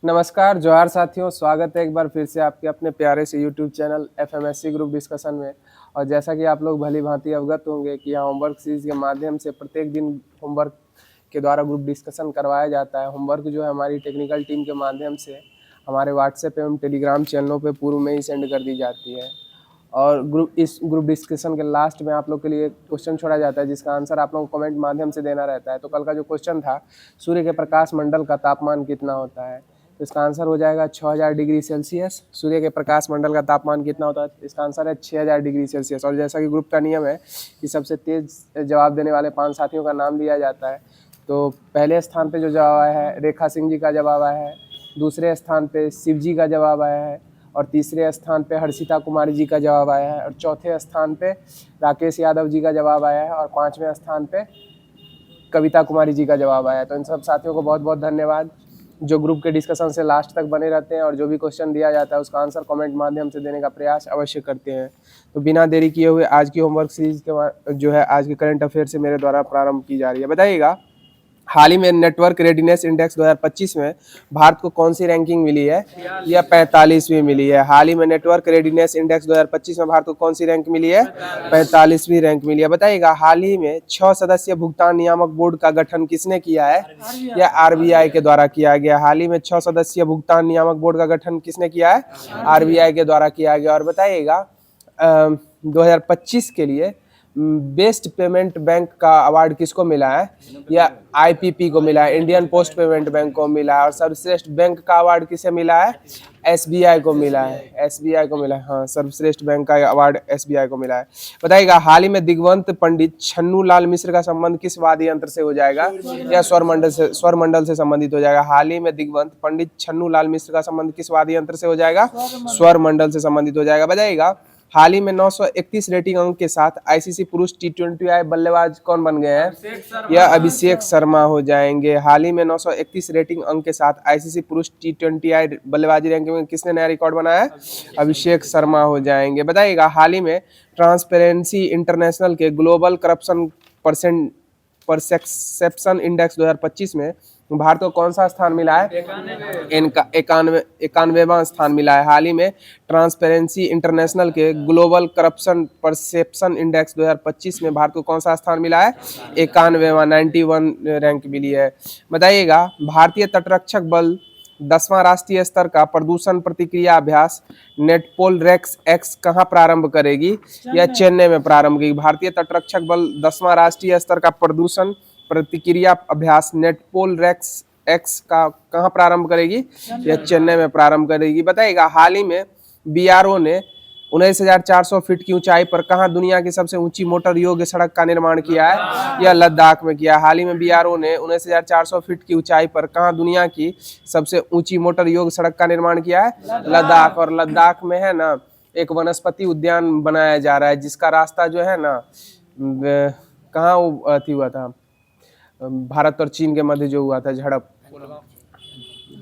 नमस्कार, जोहार साथियों। स्वागत है एक बार फिर से आपके अपने प्यारे से यूट्यूब चैनल एफएमएससी ग्रुप डिस्कशन में। और जैसा कि आप लोग भली-भांति अवगत होंगे कि यहाँ होमवर्क सीरीज़ के माध्यम से प्रत्येक दिन होमवर्क के द्वारा ग्रुप डिस्कशन करवाया जाता है। होमवर्क जो है हमारी टेक्निकल टीम के माध्यम से हमारे व्हाट्सएप एवं टेलीग्राम चैनलों पे पूर्व में ही सेंड कर दी जाती है। और इस ग्रुप डिस्कशन के लास्ट में आप लोग के लिए क्वेश्चन छोड़ा जाता है, जिसका आंसर आप लोगों को कमेंट माध्यम से देना रहता है। तो कल का जो क्वेश्चन था, सूर्य के प्रकाश मंडल का तापमान कितना होता है, तो इसका आंसर हो जाएगा 6000 डिग्री सेल्सियस। सूर्य के प्रकाश मंडल का तापमान कितना होता है, इसका आंसर है 6000 डिग्री सेल्सियस। और जैसा कि ग्रुप का नियम है कि सबसे तेज जवाब देने वाले 5 साथियों का नाम दिया जाता है। तो पहले स्थान पे जो जवाब आया है रेखा सिंह जी का जवाब आया है, दूसरे स्थान पे शिव जी का जवाब आया है, और तीसरे स्थान पे हर्षिता कुमारी जी का जवाब आया है, और चौथे स्थान पे राकेश यादव जी का जवाब आया है, और 5वें स्थान पे कविता कुमारी जी का जवाब आया है। तो इन सब साथियों को बहुत बहुत धन्यवाद, जो ग्रुप के डिस्कशन से लास्ट तक बने रहते हैं और जो भी क्वेश्चन दिया जाता है उसका आंसर कमेंट माध्यम से देने का प्रयास अवश्य करते हैं। तो बिना देरी किए हुए आज की होमवर्क सीरीज के जो है आज के करंट अफेयर से मेरे द्वारा प्रारंभ की जा रही है। बताइएगा, हाल ही में नेटवर्क रेडिनेस इंडेक्स 2025 में भारत को कौन सी रैंकिंग मिली है? या 45वीं मिली है। हाल ही में नेटवर्क रेडिनेस इंडेक्स 2025 में भारत को कौन सी रैंक मिली है? 45वीं रैंक मिली है। बताइएगा, हाल ही में 6 सदस्यीय भुगतान नियामक बोर्ड का गठन किसने किया है? या आरबीआई के द्वारा किया गया। हाल ही में 6 सदस्यीय भुगतान नियामक बोर्ड का गठन किसने किया है? आरबीआई के द्वारा किया गया। और बताइएगा, 2025 के लिए बेस्ट पेमेंट बैंक का अवार्ड किसको मिला है? या आईपीपी को मिला है, इंडियन पोस्ट पेमेंट बैंक को मिला है। और सर्वश्रेष्ठ बैंक का अवार्ड किसे मिला है? एसबीआई को मिला है। एसबीआई को मिला है, हाँ, सर्वश्रेष्ठ बैंक का अवार्ड एसबीआई को मिला है। बताइएगा, हाल ही में दिग्वंत पंडित छन्नू लाल मिश्र का संबंध किस वाद्य यंत्र से हो जाएगा? या स्वर मंडल से संबंधित हो जाएगा। हाल ही में दिग्वंत पंडित छन्नू लाल मिश्र का संबंध किस वाद्य यंत्र से हो जाएगा? स्वर मंडल से संबंधित हो जाएगा। बताइएगा, हाल ही में 931 रेटिंग अंक के साथ आईसीसी पुरुष टी20 बल्लेबाज कौन बन गए हैं? या अभिषेक शर्मा हो जाएंगे। हाल ही में 931 रेटिंग अंक के साथ आईसीसी पुरुष टी20 बल्लेबाजी रैंकिंग में किसने नया रिकॉर्ड बनाया है? अभिषेक शर्मा हो जाएंगे। बताइएगा, हाल ही में ट्रांसपेरेंसी इंटरनेशनल के ग्लोबल करप्शन परसेप्शन इंडेक्स 2025 में भारत को कौन सा स्थान मिला है? 91वां स्थान मिला है। हाल ही में ट्रांसपेरेंसी इंटरनेशनल के ग्लोबल करप्शन परसेप्शन इंडेक्स 2025 में भारत को कौन सा स्थान मिला है? 91 रैंक मिली है। बताइएगा, भारतीय तटरक्षक बल 10वां राष्ट्रीय स्तर का प्रदूषण प्रतिक्रिया अभ्यास नेटपोल रेक्स एक्स कहाँ प्रारंभ करेगी? या चेन्नई में प्रारंभ करेगी। भारतीय तटरक्षक बल 10वां राष्ट्रीय स्तर का प्रदूषण प्रतिक्रिया अभ्यास नेटपोल रेक्स एक्स का कहाँ प्रारंभ करेगी? या चेन्नई में प्रारंभ करेगी। बताइएगा, हाल ही में बीआरओ ने 19,400 फीट की ऊंचाई पर कहाँ दुनिया की सबसे ऊंची मोटर योग्य सड़क का निर्माण किया है? या लद्दाख में किया। हाल ही में बीआरओ ने 19,400 फीट की ऊंचाई पर कहाँ दुनिया की सबसे ऊंची मोटर योग्य सड़क का निर्माण किया है? लद्दाख। और लद्दाख में है ना एक वनस्पति उद्यान बनाया जा रहा है, जिसका रास्ता जो है ना कहाँ अथी हुआ था, भारत और चीन के मध्य जो हुआ था झड़प,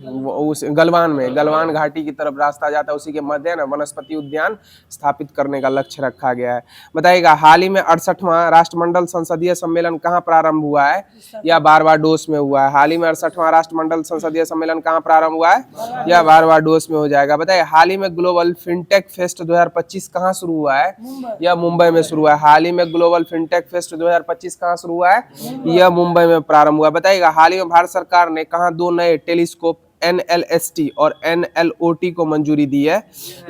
उस गलवान घाटी की तरफ रास्ता जाता है, उसी के मध्य ना वनस्पति उद्यान स्थापित करने का लक्ष्य रखा गया है। बताइएगा, हाल ही में 68वां राष्ट्रमंडल संसदीय सम्मेलन कहाँ प्रारंभ हुआ है? या बारबाडोस में हुआ है। हाल ही में 68वां राष्ट्रमंडल संसदीय सम्मेलन कहाँ प्रारंभ हुआ है? या बारबाडोस में हो जाएगा। बताइए, हाल ही में ग्लोबल फिनटेक फेस्ट 2025 कहाँ शुरू हुआ है? या मुंबई में शुरू हुआ है। हाल ही में ग्लोबल फिनटेक फेस्ट 2025 कहाँ शुरू हुआ है? या मुंबई में प्रारंभ हुआ। बताइएगा, हाल ही में भारत सरकार ने कहाँ 2 नए टेलीस्कोप NLST और NLOT को मंजूरी दी है?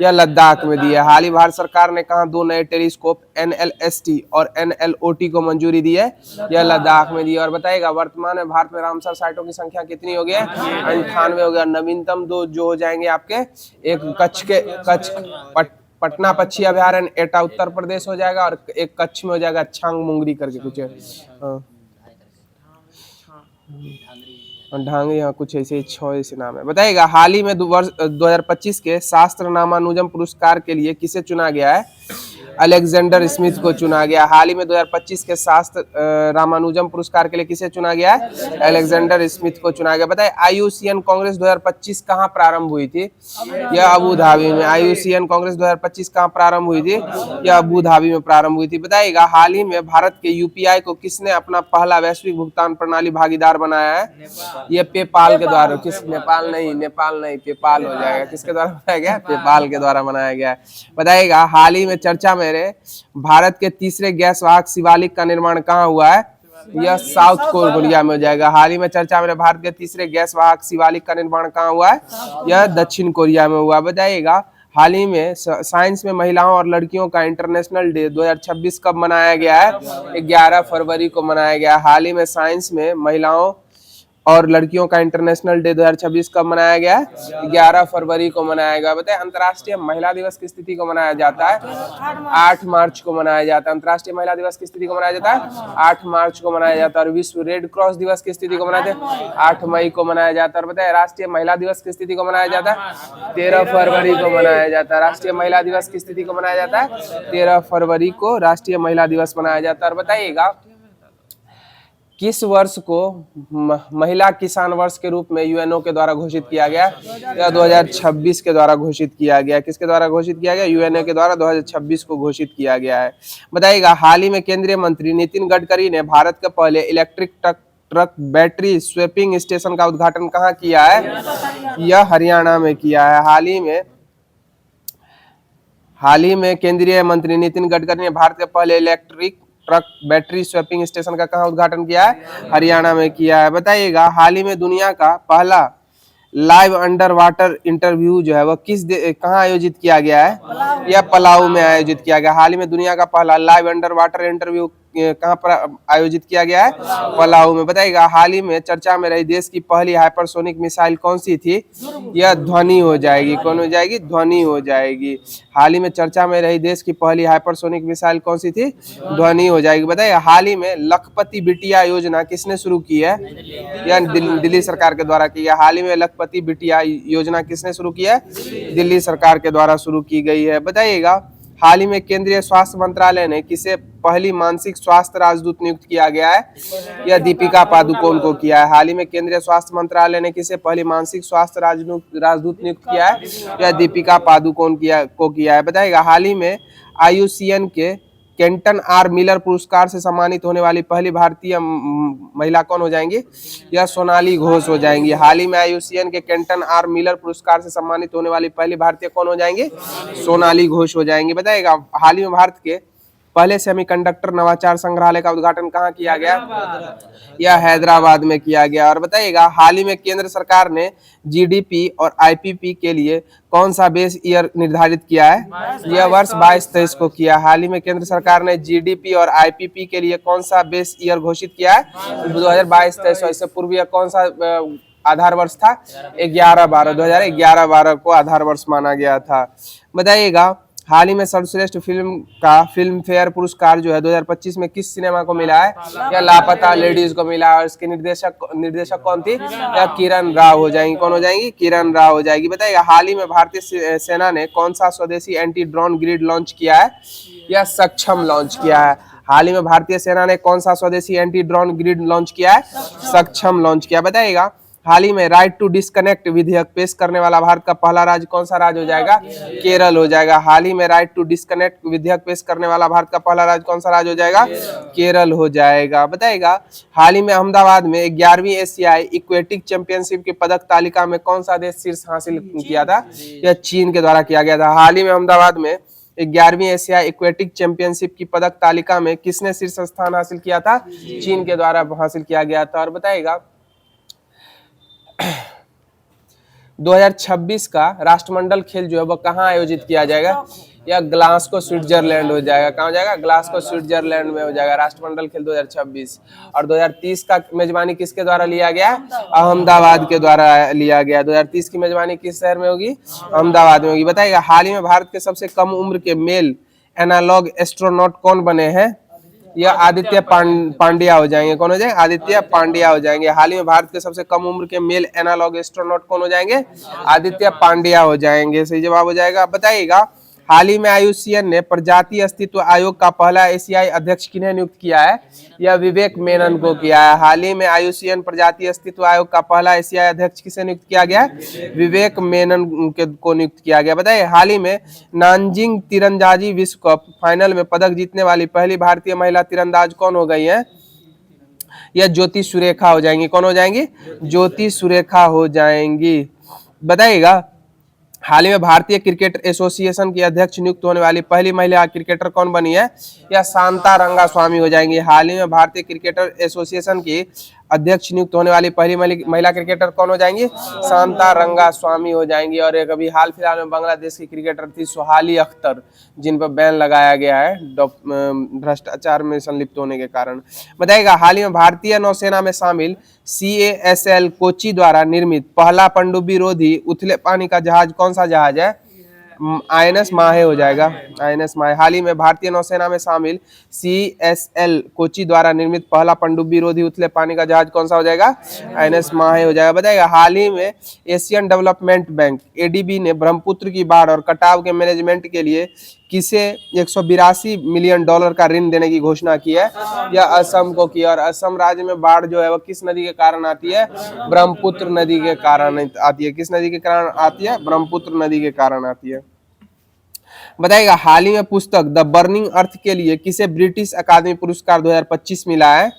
या लद्दाख में दी है। हाल ही भारत सरकार ने कहा 2 नए टेलीस्कोप NLST और NLOT को मंजूरी दी है? या लद्दाख में दी है। और बताइएगा, वर्तमान में भारत में रामसर साइटों की संख्या कितनी हो गई है? 98 हो गया। नवीनतम 2 जो हो जाएंगे आपके, एक पटना पक्षी अभ्यारण्य एटा उत्तर प्रदेश हो जाएगा, और एक कच्छ में हो जाएगा छांग मुंगरी करके कुछ ढांगे, यहाँ कुछ ऐसे 6 ऐसे नाम है। बताइएगा, हाल ही में वर्ष 2025 के शास्त्र नामानुजम पुरस्कार के लिए किसे चुना गया है? अलेक्जेंडर स्मिथ को चुना गया। हाल ही में 2025 के शास्त्र रामानुजम पुरस्कार के लिए किसे चुना गया है? अलेक्जेंडर स्मिथ को चुना गया। बताइए आईयूसीएन कांग्रेस 2025 कहाँ प्रारंभ हुई थी? यह अबू धाबी में। आईयूसीएन कांग्रेस 2025 कहाँ प्रारंभ हुई थी? यह अबू धाबी में प्रारंभ हुई थी। बताइएगा हाल ही में भारत के यूपीआई को किसने अपना पहला वैश्विक भुगतान प्रणाली भागीदार बनाया है? यह पेपाल के द्वारा। किस? नेपाल नहीं, पेपाल हो जाएगा। किसके द्वारा बनाया गया? पेपाल के द्वारा बनाया गया है। बताइएगा हाल ही में चर्चा में रहे भारत के तीसरे गैस वाहक शिवालिक का निर्माण कहाँ हुआ है? यह साउथ कोरिया में हो जाएगा। हाल ही में चर्चा में भारत के तीसरे गैस वाहक शिवालिक का निर्माण कहाँ हुआ है? यह दक्षिण कोरिया में हुआ। बताइएगा हाल ही में साइंस में महिलाओं और लड़कियों का इंटरनेशनल डे 2026 कब मनाया गया है? 11 फरवरी को मनाया गया। हाल ही में साइंस में महिलाओं और लड़कियों का इंटरनेशनल डे 2026 कब मनाया गया है? 11 फरवरी को मनाया गया। बताए अंतर्राष्ट्रीय महिला दिवस की स्थिति को मनाया जाता है? 8 मार्च को मनाया जाता है। अंतर्राष्ट्रीय महिला दिवस की स्थिति को मनाया जाता है? 8 मार्च को मनाया जाता है। और विश्व रेड क्रॉस दिवस की स्थिति को मनाया जाता है? 8 मई को मनाया जाता है। और बताए राष्ट्रीय महिला दिवस की स्थिति को मनाया जाता है? 13 फरवरी को मनाया जाता है। राष्ट्रीय महिला दिवस की स्थिति को मनाया जाता है? 13 फरवरी को राष्ट्रीय महिला दिवस मनाया जाता है। और बताइएगा किस वर्ष को महिला किसान वर्ष के रूप में यूएनओ के द्वारा घोषित किया गया? या 2026 के द्वारा घोषित किया गया। किसके द्वारा घोषित किया गया? यूएनओ के द्वारा 2026 को घोषित किया गया है। बताइएगा हाल ही में केंद्रीय मंत्री नितिन गडकरी ने भारत के पहले electric truck battery swapping station का उद्घाटन कहाँ किया है? यह हरियाणा में किया है। हाल ही में केंद्रीय मंत्री नितिन गडकरी ने भारत के पहले electric truck battery swapping station का कहाँ उद्घाटन किया है? हरियाणा में किया है। बताइएगा हाल ही में दुनिया का पहला लाइव अंडर वाटर इंटरव्यू जो है वह कहाँ आयोजित किया गया है? यह पलाऊ में आयोजित किया गया। हाल ही में दुनिया का पहला लाइव अंडर वाटर इंटरव्यू कहाँ पर आयोजित किया गया है? पलाऊ में। बताइएगा हाल ही में चर्चा में रही देश की पहली हाइपरसोनिक मिसाइल कौन सी थी? यह ध्वनि हो जाएगी। कौन हो जाएगी? ध्वनि हो जाएगी। हाल ही में चर्चा में रही देश की पहली हाइपरसोनिक मिसाइल कौन सी थी? ध्वनि हो जाएगी। बताइए हाल ही में लखपति बिटिया योजना किसने शुरू की है? यह दिल्ली सरकार के द्वारा की है। हाल ही में लखपति बिटिया योजना किसने शुरू की है? दिल्ली सरकार के द्वारा शुरू की गई है। बताइएगा हाल ही में केंद्रीय स्वास्थ्य मंत्रालय ने किसे पहली मानसिक स्वास्थ्य राजदूत नियुक्त किया गया है? यह दीपिका पादुकोण को किया है। हाल ही में केंद्रीय स्वास्थ्य मंत्रालय ने किसे पहली मानसिक स्वास्थ्य राजदूत नियुक्त किया है? यह दीपिका पादुकोण को किया है। बताइएगा हाल ही में आईयूसीएन के केंटन आर मिलर पुरस्कार से सम्मानित होने वाली पहली भारतीय महिला कौन हो जाएंगी? यह सोनाली घोष हो जाएंगी। हाल ही में आईयूसीएन के केंटन आर मिलर पुरस्कार से सम्मानित होने वाली पहली भारतीय कौन हो जाएंगे? सोनाली घोष हो जाएंगी। बताइएगा हाल ही में भारत के पहले सेमीकंडक्टर नवाचार संग्रहालय का उद्घाटन कहाँ किया गया? यह हैदराबाद में किया गया। और बताइएगा हाल ही में केंद्र सरकार ने जीडीपी और आईपीपी के लिए कौन सा बेस ईयर निर्धारित किया है? यह वर्ष 22-23 को किया। हाल ही में केंद्र सरकार ने जीडीपी और आईपीपी के लिए कौन सा बेस ईयर घोषित किया है? 2022-23। इससे पूर्व यह कौन सा आधार वर्ष था? 2011-12 को आधार वर्ष माना गया था। बताइएगा हाल ही में सर्वश्रेष्ठ फिल्म का फिल्म फेयर पुरस्कार जो है 2025 में किस सिनेमा को मिला है? या लापता लेडीज को मिला है। और इसके निर्देशक कौन थी? या किरण राव हो जाएंगी। कौन हो जाएंगी? किरण राव हो जाएगी। बताइएगा हाल ही में भारतीय सेना ने कौन सा स्वदेशी एंटी ड्रोन ग्रिड लॉन्च किया है? या सक्षम लॉन्च किया है। हाल ही में भारतीय सेना ने कौन सा स्वदेशी एंटी ड्रोन ग्रिड लॉन्च किया है? सक्षम लॉन्च किया। बताइएगा हाल ही में राइट टू डिस्कनेक्ट विधेयक पेश करने वाला भारत का पहला राज्य कौन सा राज्य हो जाएगा? केरल हो जाएगा। हाल ही में राइट टू डिस्कनेक्ट विधेयक पेश करने वाला भारत का पहला राज्य कौन सा राज्य हो जाएगा? केरल हो जाएगा। बताइएगा हाल ही में अहमदाबाद में 11वीं एशियाई इक्वेटिक चैंपियनशिप की पदक तालिका में कौन सा देश शीर्ष हासिल किया था? यह चीन के द्वारा किया गया था। हाल ही में अहमदाबाद में 11वीं एशिया इक्वेटिक चैंपियनशिप की पदक तालिका में किसने शीर्ष स्थान हासिल किया था? चीन के द्वारा हासिल किया गया था। और बताइएगा 2026 का राष्ट्रमंडल खेल जो है वो कहाँ आयोजित किया जाएगा? या ग्लासगो स्विट्जरलैंड हो जाएगा। कहाँ हो जाएगा? ग्लासगो स्विट्जरलैंड में हो जाएगा राष्ट्रमंडल खेल 2026। और 2030 का मेजबानी किसके द्वारा लिया गया? अहमदाबाद के द्वारा लिया गया। 2030 की मेजबानी किस शहर में होगी? अहमदाबाद में होगी। बताइएगा हाल ही में भारत के सबसे कम उम्र के मेल एनालॉग एस्ट्रोनॉट कौन बने हैं? यह आदित्य पांड्या हो जाएंगे। कौन हो जाएंगे? आदित्य पांड्या हो जाएंगे। हाल ही में भारत के सबसे कम उम्र के मेल एनालॉग एस्ट्रोनॉट कौन हो जाएंगे? आदित्य पांड्या हो जाएंगे। सही जवाब हो जाएगा। बताइएगा हाल ही में IUCN ने प्रजाति अस्तित्व आयोग का पहला एशियाई अध्यक्ष किन्हें नियुक्त किया है? यह विवेक मेनन को किया है। हाल ही में IUCN प्रजाति अस्तित्व आयोग का पहला एशियाई अध्यक्ष किसे नियुक्त किया गया? विवेक मेनन को नियुक्त किया गया। बताइए, हाल ही में नानजिंग तीरंदाजी विश्व कप फाइनल में पदक जीतने वाली पहली भारतीय महिला तीरंदाज कौन हो गई है? यह ज्योति सुरेखा हो जाएंगी। कौन हो जाएंगी? ज्योति सुरेखा हो जाएंगी। बताइएगा, हाल ही में भारतीय क्रिकेट एसोसिएशन की अध्यक्ष नियुक्त होने वाली पहली महिला क्रिकेटर कौन बनी है? या शांता रंगास्वामी हो जाएंगी। हाल ही में भारतीय क्रिकेटर एसोसिएशन की अध्यक्ष नियुक्त होने वाली पहली महिला क्रिकेटर कौन हो जाएंगी? शांता रंगास्वामी हो जाएंगी। और एक अभी हाल फिलहाल में बांग्लादेश की क्रिकेटर थी सोहाली अख्तर, जिन पर बैन लगाया गया है भ्रष्टाचार में संलिप्त होने के कारण। बताइएगा, हाल ही में भारतीय नौसेना में शामिल CASL कोची द्वारा निर्मित पहला पनडुब्बी रोधी उथले पानी का जहाज कौन सा जहाज है? INS माहे हो जाएगा। INS माहे। हाल ही में भारतीय नौसेना में शामिल CSL कोची द्वारा निर्मित पहला पनडुब्बी रोधी उथले पानी का जहाज कौन सा हो जाएगा? INS माहे हो जाएगा। बताइएगा, हाल ही में एशियन डेवलपमेंट बैंक ADB ने ब्रह्मपुत्र की बाढ़ और कटाव के मैनेजमेंट के लिए किसे $182 मिलियन का ऋण देने की घोषणा की है? यह असम को की है। और असम राज्य में बाढ़ जो है वह किस नदी के कारण आती है? ब्रह्मपुत्र नदी के कारण आती है। किस नदी के कारण आती है? ब्रह्मपुत्र नदी के कारण आती है। बताइएगा, हाल ही में पुस्तक द बर्निंग अर्थ के लिए किसे ब्रिटिश अकादमी पुरस्कार 2025 मिला है?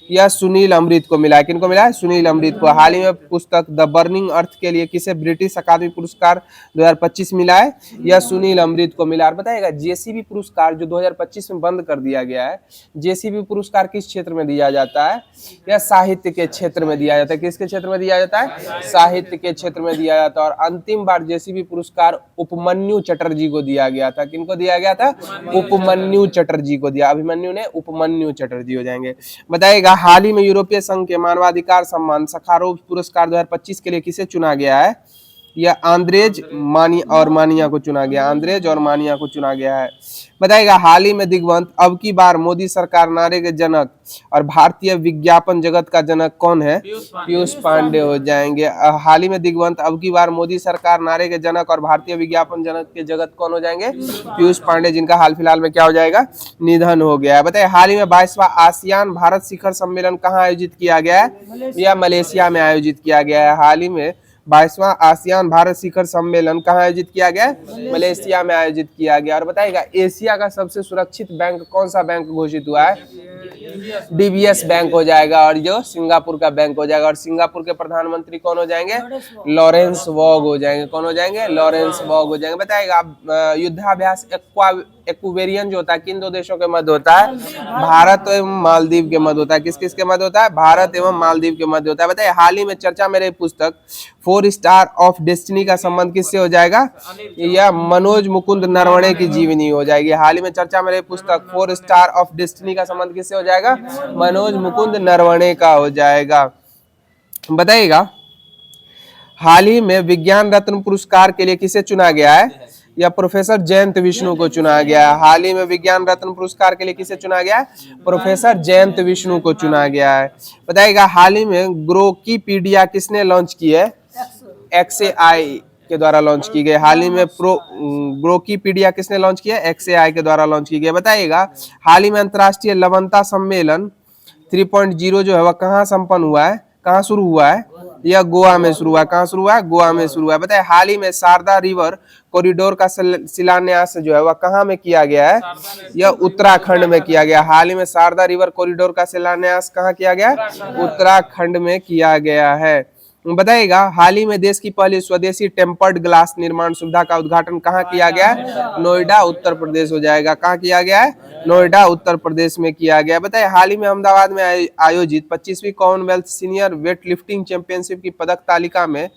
यह सुनील अमृत को मिला है। किनको मिला है? सुनील अमृत को। हाल ही में पुस्तक द बर्निंग अर्थ के लिए किसे ब्रिटिश अकादमी पुरस्कार 2025 मिला है? यह सुनील अमृत को मिला है। बताइएगा, JCB पुरस्कार जो 2025 में बंद कर दिया गया है, JCB पुरस्कार किस क्षेत्र में दिया जाता है? यह साहित्य के क्षेत्र में दिया जाता है। किसके क्षेत्र में दिया जाता है? साहित्य के क्षेत्र में दिया जाता है। और अंतिम बार JCB पुरस्कार उपमन्यु चटर्जी को दिया गया था। किनको दिया गया था? उपमन्यु चटर्जी को दिया। अभिमन्यु ने उपमन्यु चटर्जी हो जाएंगे। बताइएगा, हाल ही में यूरोपीय संघ के मानवाधिकार सम्मान सखारोव पुरस्कार 2025 के लिए किसे चुना गया है? यह आंद्रेज मानिया को चुना गया। आंद्रेज और मानिया को चुना गया है। बताइएगा, हाल ही में दिग्वंत अब की बार मोदी सरकार नारे के जनक और भारतीय विज्ञापन जगत का जनक कौन है? पीयूष पांडे हो जाएंगे। हाल ही में दिग्वंत अब की बार मोदी सरकार नारे के जनक और भारतीय विज्ञापन जनक के जगत कौन हो जाएंगे? पीयूष पांडे, जिनका हाल फिलहाल में क्या हो जाएगा? निधन हो गया है। बताइए, हाल ही में 22वां आसियान भारत शिखर सम्मेलन कहाँ आयोजित किया गया है? यह मलेशिया में आयोजित किया गया है। हाल ही में 22वां आसियान भारत शिखर सम्मेलन कहाँ आयोजित किया गया? मलेशिया में आयोजित किया गया। और बताइएगा, एशिया का सबसे सुरक्षित बैंक कौन सा बैंक घोषित हुआ है? DBS बैंक हो जाएगा। और जो सिंगापुर का बैंक हो जाएगा। और सिंगापुर के प्रधानमंत्री कौन हो जाएंगे? लॉरेंस वॉग हो जाएंगे। कौन हो जाएंगे? लॉरेंस वॉग हो जाएंगे। बताइएगा, युद्धाभ्यास एक्वेरियन जो होता है किन दो देशों के मध्य होता है? भारत एवं मालदीव के मध्य होता है। किस किस के मध्य होता है? भारत एवं मालदीव के मध्य होता है। बताइए, हाल ही में चर्चा में रही पुस्तक 4 स्टार ऑफ डेस्टिनी का संबंध किससे हो जाएगा? यह मनोज मुकुंद नरवणे की जीवनी हो जाएगी। हाल ही में चर्चा में रही पुस्तक 4 स्टार ऑफ डेस्टिनी का संबंध किससे हो जाएगा? मनोज मुकुंद नरवणे का हो जाएगा। बताइएगा, हाल ही में विज्ञान रत्न पुरस्कार के लिए किसे चुना गया है? या प्रोफेसर जयंत विष्णु को चुना गया है। हाल ही में विज्ञान रत्न पुरस्कार के लिए किसे चुना गया है? प्रोफेसर जयंत विष्णु को चुना गया है। बताइएगा, हाल ही में ग्रोकीपीडिया किसने लॉन्च की है? XAI के द्वारा लॉन्च की गई। हाल ही में ग्रोकीपीडिया किसने लॉन्च किया? XAI के द्वारा लॉन्च की गई। बताइएगा, हाल ही में अंतर्राष्ट्रीय लवणता सम्मेलन 3.0 जो है वह कहाँ संपन्न हुआ है? कहाँ शुरू हुआ है? यह गोवा में शुरू हुआ। कहाँ शुरू हुआ है? गोवा में शुरू हुआ। बताइए, हाल ही में शारदा रिवर कॉरिडोर का शिलान्यास जो है वह कहाँ में किया गया है? यह उत्तराखंड में किया गया। हाल ही में शारदा रिवर कॉरिडोर का शिलान्यास कहाँ किया गया? उत्तराखंड में किया गया है। बताइएगा, हाल ही में देश की पहली स्वदेशी टेम्पर्ड ग्लास निर्माण सुविधा का उद्घाटन कहाँ किया गया है? नोएडा उत्तर प्रदेश हो जाएगा। कहाँ किया गया है? नोएडा उत्तर प्रदेश में किया गया। बताइए, हाल ही में अहमदाबाद में आयोजित 25वीं Commonwealth senior weight lifting championship की पदक तालिका में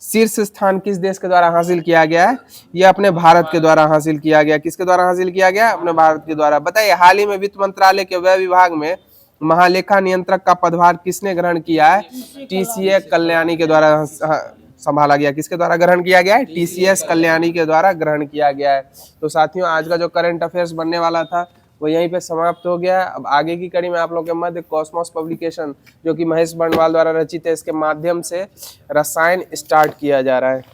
शीर्ष स्थान किस देश के द्वारा हासिल किया गया है? यह अपने भारत के द्वारा हासिल किया गया। किसके द्वारा हासिल किया गया? अपने भारत के द्वारा। बताइए, हाल ही में वित्त मंत्रालय के व्यय विभाग में महालेखा नियंत्रक का पदभार किसने ग्रहण किया है? TCS कल्याणी के द्वारा संभाला गया। किसके द्वारा ग्रहण किया गया है? TCS कल्याणी के द्वारा ग्रहण किया गया है। तो साथियों, आज का जो करंट अफेयर्स बनने वाला था वो यहीं पे समाप्त हो गया। अब आगे की कड़ी में आप लोगों के मध्य कॉस्मोस पब्लिकेशन जो कि महेश बंडवाल द्वारा रचित है, इसके माध्यम से रसायन स्टार्ट किया जा रहा है।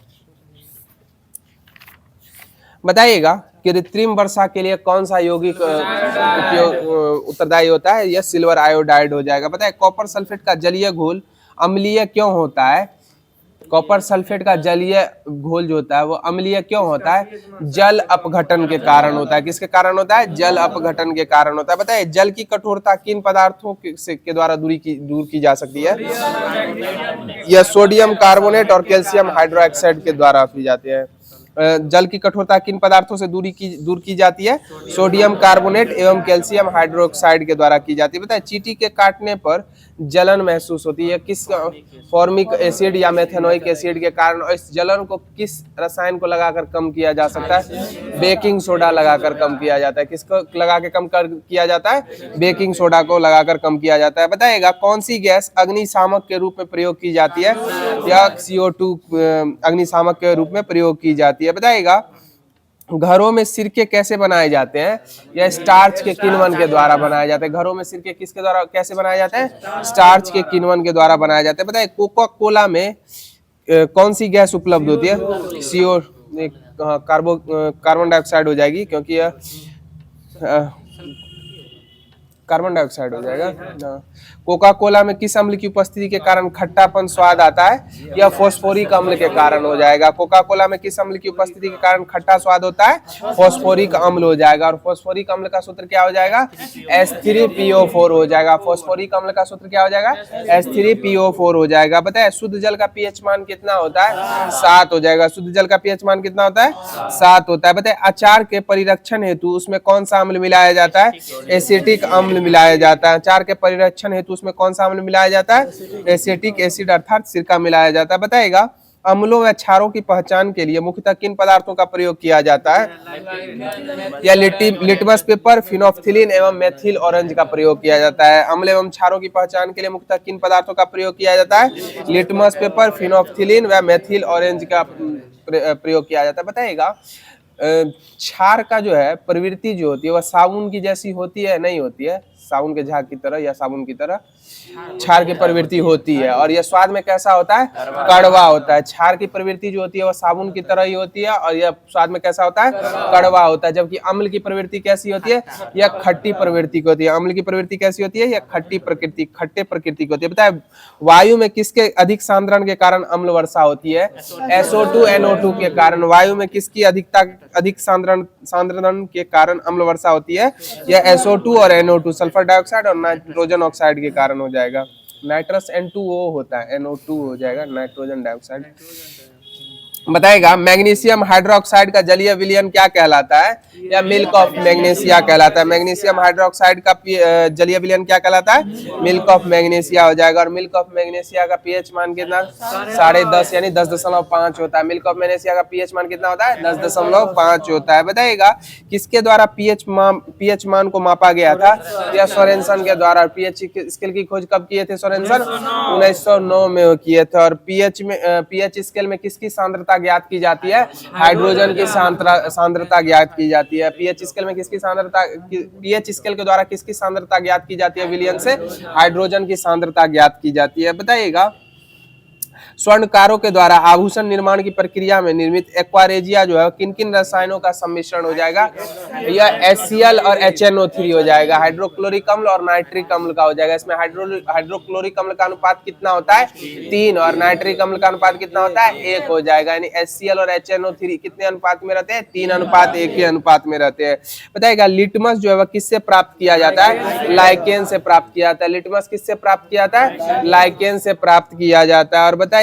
बताइएगा कृत्रिम वर्षा के लिए कौन सा यौगिक उपयोग उत्तरदायी होता है? यह सिल्वर आयोडाइड हो जाएगा। बताइए कॉपर सल्फेट का जलीय घोल अम्लीय क्यों होता है? कॉपर सल्फेट का जलीय घोल जो होता है वो अम्लीय क्यों होता है? जल अपघटन के कारण होता है। किसके कारण होता है? जल अपघटन के कारण होता है। बताइए जल की कठोरता किन पदार्थों के द्वारा दूर की जा सकती है? यह सोडियम कार्बोनेट और कैल्शियम हाइड्रोक्साइड के द्वारा की जाती है। जल की कठोरता किन पदार्थों से दूर की जाती है? सोडियम कार्बोनेट एवं कैल्शियम हाइड्रोक्साइड के द्वारा की जाती है। बताइए चींटी के काटने पर जलन महसूस होती है किस फॉर्मिक एसिड या मेथेनोइक एसिड के कारण, और इस जलन को किस रसायन को लगाकर कम किया जा सकता है? बेकिंग सोडा लगाकर कम किया जाता है। किसको लगा के कम किया जाता है? बेकिंग सोडा को लगाकर कम किया जाता है। बताइएगा कौन सी गैस अग्निशामक के रूप में प्रयोग की जाती है? या CO2 अग्निशामक के रूप में प्रयोग की जाती है। बताइएगा घरों में सिरके कैसे बनाए जाते हैं? या स्टार्च के किण्वन के द्वारा बनाए जाते हैं। घरों में सिरके किसके द्वारा कैसे बनाए जाते हैं? स्टार्च के किण्वन के द्वारा बनाए जाते हैं। बताइए कोका कोला में कौन सी गैस उपलब्ध होती है? CO कार्बन डाइऑक्साइड हो जाएगी, क्योंकि यह कार्बन डाइऑक्साइड हो जाएगा। कोका कोला में किस अम्ल की उपस्थिति के कारण खट्टापन स्वाद आता है? यह फोस्फोरिक अम्ल के कारण हो जाएगा। कोका कोला में किस अम्ल की उपस्थिति के कारण खट्टा स्वाद होता है? फोस्फोरिक अम्ल हो जाएगा। और फोस्फोरिक अम्ल का सूत्र क्या हो जाएगा? H3PO4 हो जाएगा। फोस्फोरिक अम्ल का सूत्र क्या हो जाएगा? H3PO4 हो जाएगा। बताए शुद्ध जल का पीएच मान कितना होता है? 7 हो जाएगा। शुद्ध जल का पीएच मान कितना होता है? 7 होता है। बताए अचार के परिरक्षण हेतु उसमें कौन सा अम्ल मिलाया जाता है? एसिटिक अम्ल मिलाया जाता है। अचार के परिरक्षण हेतु उसमें कौन सा अम्ल मिलाया जाता है? एसिटिक एसिड अर्थात सिरका मिलाया जाता है। बताइएगा अम्लों व क्षारों की पहचान के लिए मुख्यतः किन पदार्थों का प्रयोग किया जाता है? या लिटमस पेपर, फिनोफ्थिलीन एवं मेथिल ऑरेंज का प्रयोग किया जाता है। अम्ल एवं क्षारों की पहचान के लिए मुख्यतः किन पदार्थों का प्रयोग किया जाता है? लिटमस पेपर, फिनोफ्थिलीन व मेथिल ऑरेंज का प्रयोग किया जाता है। बताइएगा क्षार का जो है प्रवृत्ति जो होती है वह साबुन की जैसी होती है? नहीं होती है। साबुन के झाग की तरह या साबुन की तरह क्षार की प्रवृत्ति होती है। और यह स्वाद में कैसा होता है? कड़वा होता है। क्षार की प्रवृत्ति जो होती है वह साबुन की तरह ही होती है और यह स्वाद में कैसा होता है? कड़वा होता है। जबकि अम्ल की प्रवृत्ति कैसी होती है? यह खट्टी प्रवृत्ति की होती है। अम्ल की प्रवृत्ति कैसी होती है? यह खट्टे प्रकृति की होती है। बताए वायु में किसके अधिक सांद्रण के कारण अम्ल वर्षा होती है? SO2 NO2 के कारण। वायु में किसकी अधिक सांद्रण के कारण अम्ल वर्षा होती है? यह SO2 और NO2 सल्फर डाइऑक्साइड और नाइट्रोजन ऑक्साइड के कारण हो जाएगा। नाइट्रस N2O होता है, NO2 हो जाएगा नाइट्रोजन डाइऑक्साइड। बताएगा मैग्नीशियम हाइड्रोक्साइड का जलीय विलयन क्या कहलाता है? या मिल्क ऑफ मैग्नीशिया कहलाता है। मैग्नीशियम हाइड्रोक्साइड का जलीय विलयन क्या कहलाता है? मिल्क ऑफ मैग्नीशिया हो जाएगा। और मिल्क ऑफ मैग्नीशिया का पीएच मान कितना? 10.5 यानी 10.5 होता है। मिल्क ऑफ मैग्नीशिया का पीएच मान कितना होता है? 10.5 होता है। बताइएगा किसके द्वारा पीएच मान को मापा गया था? या सोरेनसन के द्वारा। पीएच स्केल की खोज कब किए थे सोरेनसन? 1909 में किए थे। और पीएच स्केल में किसकी सांद्रता ज्ञात की जाती है? हाइड्रोजन की सांद्रता ज्ञात की जाती है। पीएच स्केल में किसकी सांद्रता, पीएच स्केल के द्वारा किसकी सांद्रता ज्ञात की जाती है? विलयन से हाइड्रोजन की सांद्रता ज्ञात की जाती है। बताइएगा स्वर्णकारों के द्वारा आभूषण निर्माण की प्रक्रिया में निर्मित एक्वारेजिया जो है किन किन रसायनों का सम्मिश्रण हो जाएगा? यह HCl और HNO3 हो जाएगा। हाइड्रोक्लोरिक अम्ल और नाइट्रिक अम्ल का हो जाएगा। इसमें हाइड्रोक्लोरिक अम्ल का अनुपात कितना होता है? 3 और नाइट्रिक अम्ल का अनुपात कितना होता है? 1 हो जाएगा। यानी HCl और HNO3 कितने अनुपात में रहते हैं? 3:1 के अनुपात में रहते हैं। बताइएगा लिटमस जो है वह किससे प्राप्त किया जाता है? लाइकेन से प्राप्त किया जाता है। लिटमस किससे प्राप्त किया जाता है? लाइकेन से प्राप्त किया जाता है। और बताइएगा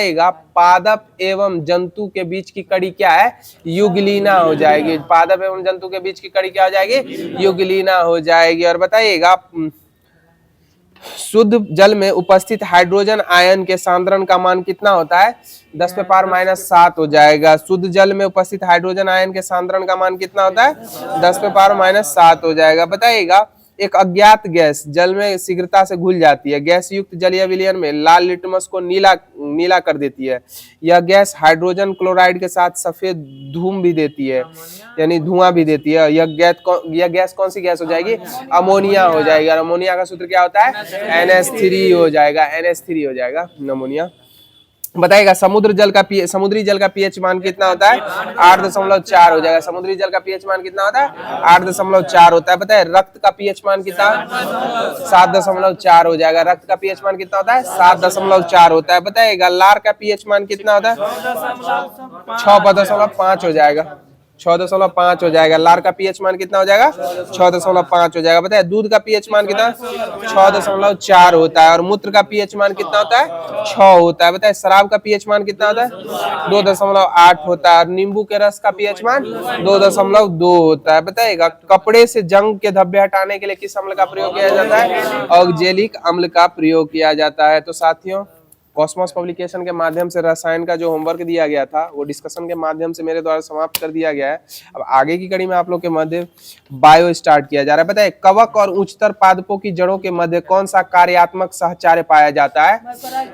पादप एवं जंतु के बीच की कड़ी क्या है? युगलीना हो जाएगी। पादप एवं जंतु के बीच की कड़ी क्या हो जाएगी? युगलीना हो जाएगी। और बताइएगा शुद्ध जल में उपस्थित हाइड्रोजन आयन के सांद्रण का मान कितना होता है? 10⁻⁷ हो जाएगा। शुद्ध जल में उपस्थित हाइड्रोजन आयन के सांद्रण का मान कितना होता है? 10⁻⁷ हो जाएगा। बताइएगा एक अज्ञात गैस जल में शीघ्रता से घुल जाती है। गैस युक्त जलीय विलयन में लाल लिटमस को नीला कर देती है। यह गैस हाइड्रोजन क्लोराइड के साथ सफेद धूम भी देती है, यानी धुआं भी देती है। यह गैस कौन सी गैस हो जाएगी? अमोनिया हो जाएगा। अमोनिया का सूत्र क्या होता है? NH3 हो जाएगा। NH3 हो जाएगा अमोनिया। बताइएगा समुद्री जल का पीएच मान कितना होता है? 8.4 हो जाएगा। समुद्री जल का पीएच मान कितना होता है? 8.4 होता है। बताइए रक्त का पीएच मान कितना? 7.4 हो जाएगा। रक्त का पीएच मान कितना होता है? 7.4 होता है। बताइएगा लार का पीएच मान कितना होता है? 6.5 हो जाएगा। 6.5 हो जाएगा। लार का पीएच मान कितना हो जाएगा? 6.5 हो जाएगा। बताइए दूध का पीएच मान कितना? 6.4 होता है। और मूत्र का पीएच मान कितना होता है? 6 होता है। बताइए शराब का पीएच मान कितना होता है? 2.8 होता है। और नींबू के रस का पीएच मान 2.2 होता है। बताइएगा कपड़े से जंग के धब्बे हटाने के लिए किस अम्ल का प्रयोग किया जाता है? ऑक्जेलिक अम्ल का प्रयोग किया जाता है। तो साथियों कॉस्मोस पब्लिकेशन के माध्यम से रसायन का जो होमवर्क दिया गया था वो डिस्कशन के माध्यम से मेरे द्वारा समाप्त कर दिया गया है। अब आगे की कड़ी में आप लोग के मध्य बायो स्टार्ट किया जा रहा है। बताइए कवक और उच्चतर पादपों की जड़ों के मध्य कौन सा कार्यात्मक सहचार्य पाया जाता है?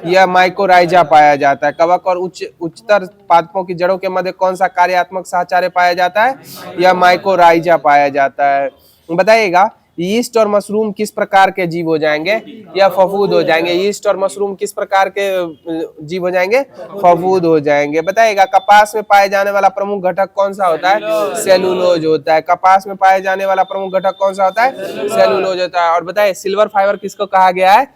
यह माइकोराइजा पाया जाता है। कवक और उच्चतर पादपों की जड़ों के मध्य कौन सा कार्यात्मक सहचार्य पाया जाता है? यह माइकोराइजा पाया जाता है। बताइएगा यीस्ट और मशरूम किस प्रकार के जीव हो जाएंगे? या फफूद हो जाएंगे। यीस्ट और मशरूम किस प्रकार के जीव हो जाएंगे? फफूद हो जाएंगे। बताइएगा कपास में पाए जाने वाला प्रमुख घटक कौन सा होता है? सेलुलोज होता है। कपास में पाए जाने वाला प्रमुख घटक कौन सा होता है? सेलुलोज होता है। और बताइए सिल्वर फाइबर किसको कहा गया है?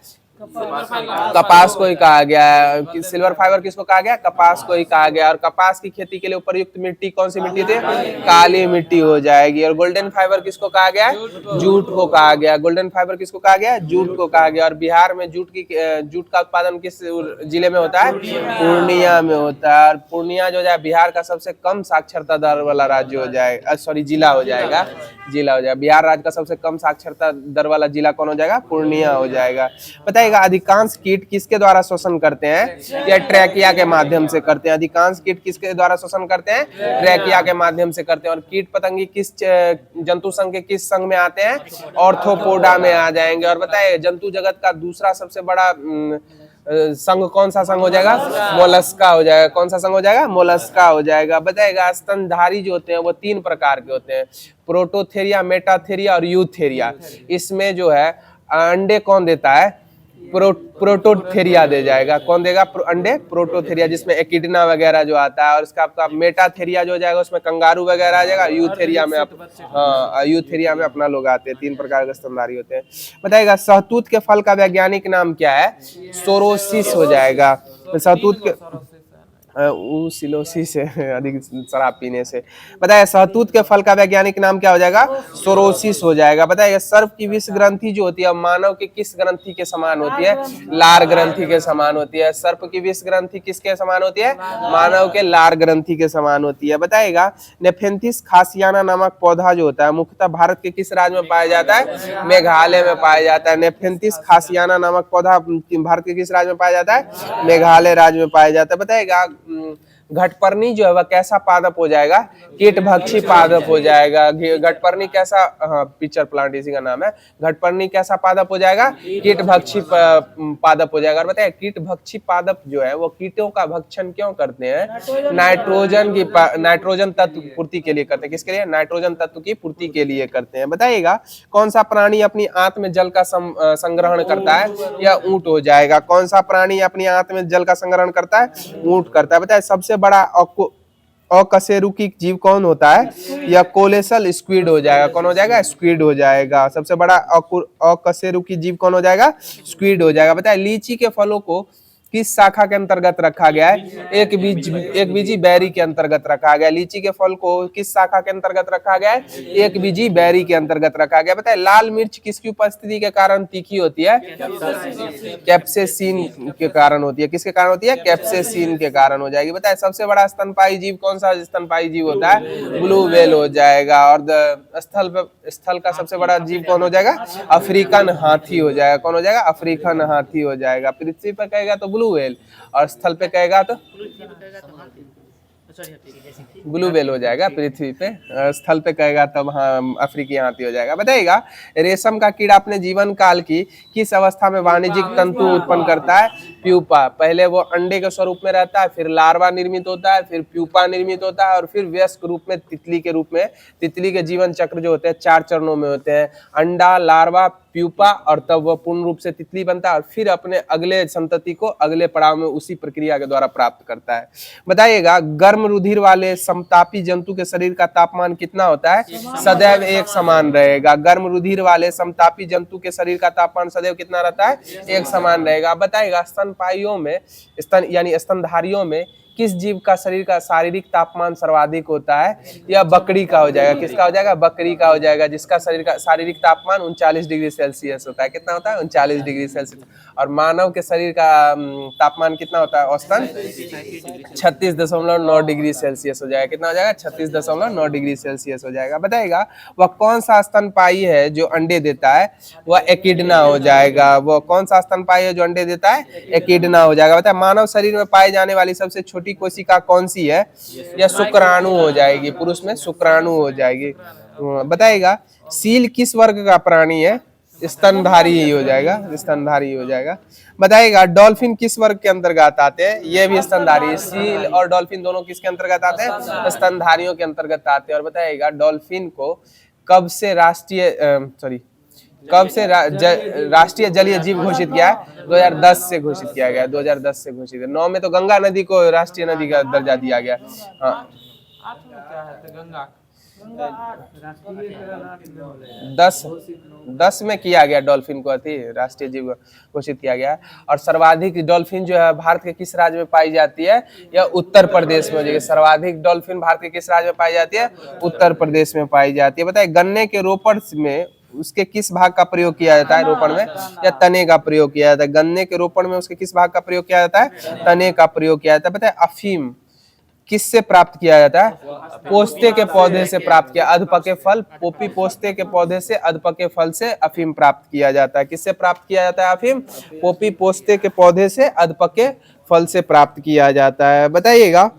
कपास को ही कहा गया है। सिल्वर फाइबर किसको कहा गया? कपास को ही कहा गया। और कपास की खेती के लिए उपयुक्त मिट्टी कौन सी मिट्टी थी? काली मिट्टी हो जाएगी। और गोल्डन फाइबर किसको कहा गया है? जूट को कहा गया। गोल्डन फाइबर किसको कहा गया? जूट को कहा गया। और बिहार में जूट का उत्पादन किस जिले में होता है? पूर्णिया में होता है। और पूर्णिया जो है बिहार का सबसे कम साक्षरता दर वाला राज्य हो जाएगा, सॉरी जिला हो जाएगा। जिला हो जाएगा। बिहार राज्य का सबसे कम साक्षरता दर वाला जिला कौन हो जाएगा? पूर्णिया हो जाएगा। बताइएगा अधिकांश कीट किसके द्वारा शोषण करते हैं? या ट्रैकिया के माध्यम से करते हैं। अधिकांश कीट किसके द्वारा शोषण करते हैं? ट्रैकिया के माध्यम से करते हैं। और कीट पतंगी किस जंतु संघ के किस संघ में आते हैं? ऑर्थोपोडा में आ जाएंगे। और बताइए जंतु जगत का दूसरा सबसे बड़ा संघ कौन सा संघ हो जाएगा? मोलस्का हो जाएगा। कौन सा संघ हो जाएगा? मोलस्का हो जाएगा। बताइएगा स्तनधारी जो होते हैं वो 3 प्रकार के होते हैं, प्रोटोथेरिया, मेटाथेरिया और यूथेरिया। इसमें जो है अंडे कौन देता है? प्रोटोथेरिया दे जाएगा। कौन देगा अंडे? प्रोटोथेरिया, जिसमें एकिडना वगैरह जो आता है। और इसका आपका मेटाथेरिया जो हो जाएगा उसमें कंगारू वगैरह आ जाएगा। यूथेरिया में यूथेरिया में अपना लोग आते हैं। 3 प्रकार के स्तनधारी होते हैं। बताइएगा सहतूत के फल का वैज्ञानिक नाम क्या है? सोरोसिस हो जाएगा। सहतूत के सिलोसिस है अधिक शराब पीने से। बताइए सहतूत के फल का वैज्ञानिक नाम क्या हो जाएगा? सोरोसिस हो जाएगा। बताइए सर्प की विष ग्रंथि जो होती है मानव के किस ग्रंथि के समान होती है? लार ग्रंथि के समान होती है। सर्प की विष ग्रंथि किसके समान होती है? मानव के लार ग्रंथि के समान होती है। बताइएगा नेफेंथिस खासियाना नामक पौधा जो होता है मुख्यतः भारत के किस राज्य में पाया जाता है? मेघालय में पाया जाता है। नेफेंथिस खासियाना नामक पौधा भारत के किस राज्य में पाया जाता है? मेघालय राज्य में पाया जाता है। बताइएगा घटपर्णी जो है वह कैसा पादप हो जाएगा? कीटभक्षी पादप हो जाएगा। घटपर्णी कैसा, पिक्चर प्लांट इसी का नाम है। घटपर्णी कैसा पादप हो जाएगा? कीटभक्षी पादप हो जाएगा। और बताइए कीटभक्षी पादप जो है वो कीटों का भक्षण क्यों करते हैं? नाइट्रोजन तत्व पूर्ति के लिए करते हैं। किसके लिए? नाइट्रोजन तत्व की पूर्ति के लिए करते हैं। बताइएगा कौन सा प्राणी अपनी आंत में जल का संग्रहण करता है? या ऊंट हो जाएगा। कौन सा प्राणी अपनी आंत में जल का संग्रहण करता है? ऊंट करता है। बताइए सबसे बड़ा अकशेरुकी जीव कौन होता है? या कोलेसल स्क्विड हो जाएगा। कौन हो जाएगा? स्क्विड हो जाएगा। सबसे बड़ा अकशेरुकी जीव कौन हो जाएगा? स्क्विड हो जाएगा। बताइए लीची के फलों को किस शाखा के अंतर्गत रखा गया है? एक बीजी बैरी के अंतर्गत रखा गया। लीची के फल को किस शाखा के अंतर्गत रखा गया है? एक बीजी बैरी के अंतर्गत रखा गया। बताइए लाल मिर्च किसकी उपस्थिति के कारण तीखी होती है? कैप्सेसिन के कारण होती है। किसके कारण होती है? कैप्सेसिन के कारण हो जाएगी। बताइए सबसे बड़ा स्तनपायी जीव कौन सा स्तनपायी जीव होता है? ब्लू व्हेल हो जाएगा। और स्थल का सबसे बड़ा जीव कौन हो जाएगा? अफ्रीकन हाथी हो जाएगा। कौन हो जाएगा? अफ्रीकन हाथी हो जाएगा। पृथ्वी पर कहेगा तो ब्लू व्हेल और स्थल पे कहेगा तो ब्लू व्हेल हो जाएगा पृथ्वी पे, स्थल पे कहेगा तब हाँ अफ्रीकी हाथी हो जाएगा। बताइएगा रेशम का कीड़ा अपने जीवन काल की किस अवस्था में वाणिज्यिक तंतु उत्पन्न करता है? प्यूपा। पहले वो अंडे के स्वरूप में रहता है, फिर लार्वा निर्मित होता है, फिर प्यूपा निर्मित होता है और फिर वयस्क रूप में तितली के रूप में। तितली के जीवन चक्र जो होते हैं 4 चरणों में होते हैं, अंडा, लार्वा, प्यूपा और तब वह पूर्ण रूप से तितली बनता है और फिर अपने अगले संतति को अगले पड़ाव में उसी प्रक्रिया के द्वारा प्राप्त करता है। बताइएगा गर्म रुधिर वाले समतापी जंतु के शरीर का तापमान कितना होता है? सदैव एक समान रहेगा। गर्म रुधिर वाले समतापी जंतु के शरीर का तापमान सदैव कितना रहता है? एक समान रहेगा। बताइएगा स्तनपाइयों में यानी स्तनधारियों में किस जीव का शरीर का शारीरिक तापमान सर्वाधिक होता है? यह बकरी का हो जाएगा। किसका हो जाएगा? बकरी का हो जाएगा, जिसका शरीर का शारीरिक तापमान 39 डिग्री सेल्सियस होता है। कितना होता है? 39 डिग्री सेल्सियस। और मानव के शरीर का तापमान कितना होता है औसतन? 36.9 डिग्री सेल्सियस हो जाएगा। कितना हो जाएगा? 36.9 डिग्री सेल्सियस हो जाएगा। बताइएगा वह कौन सा स्तनपायी है जो अंडे देता है? वह एकिडना हो जाएगा। वो कौन सा स्तनपायी है जो अंडे देता है? एकिडना हो जाएगा। बताए मानव शरीर में पाई जाने वाली सबसे छोटी कोशिका कौन सी है? यह शुक्राणु हो जाएगी। पुरुष में शुक्राणु हो जाएगी। बताइएगा सील किस वर्ग का प्राणी है? स्तनधारी ही हो जाएगा, स्तनधारी हो जाएगा। बताइएगा डॉल्फिन किस वर्ग के अंतर्गत आते हैं? ये भी स्तनधारी। सील और डॉल्फिन दोनों किसके अंतर्गत आते हैं? स्तनधारियों के अंतर्गत आते हैं। और बताइएगा डॉल्फिन को कब से राष्ट्रीय जलीय जीव घोषित किया है? 2010 से घोषित किया गया। 2010 से घोषित है। 9 में तो गंगा नदी को राष्ट्रीय नदी का दर्जा दिया गया। हाँ 10 में किया गया डॉल्फिन को अति राष्ट्रीय जीव घोषित किया गया। और सर्वाधिक डॉल्फिन जो है भारत के किस राज्य में पाई जाती है? यह उत्तर प्रदेश में हो जाएगी। सर्वाधिक डॉल्फिन भारत के किस राज्य में पाई जाती है? उत्तर प्रदेश में पाई जाती है। बताइए गन्ने के रोपण में उसके किस भाग का प्रयोग किया जाता है? रोपण में या तने का प्रयोग किया जाता है? गन्ने के रोपण में उसके किस भाग का प्रयोग किया जाता है? तने का प्रयोग किया जाता है। बताइए अफीम किससे प्राप्त किया जाता है? पोस्ते के पौधे से प्राप्त किया। अधपके फल पोपी पोस्ते के पौधे से अधपके फल से अफीम प्राप्त किया जाता है। किससे प्राप्त किया जाता है अफीम? पोपी पोस्ते के पौधे से अधपके फल से प्राप्त किया जाता है। बताइएगा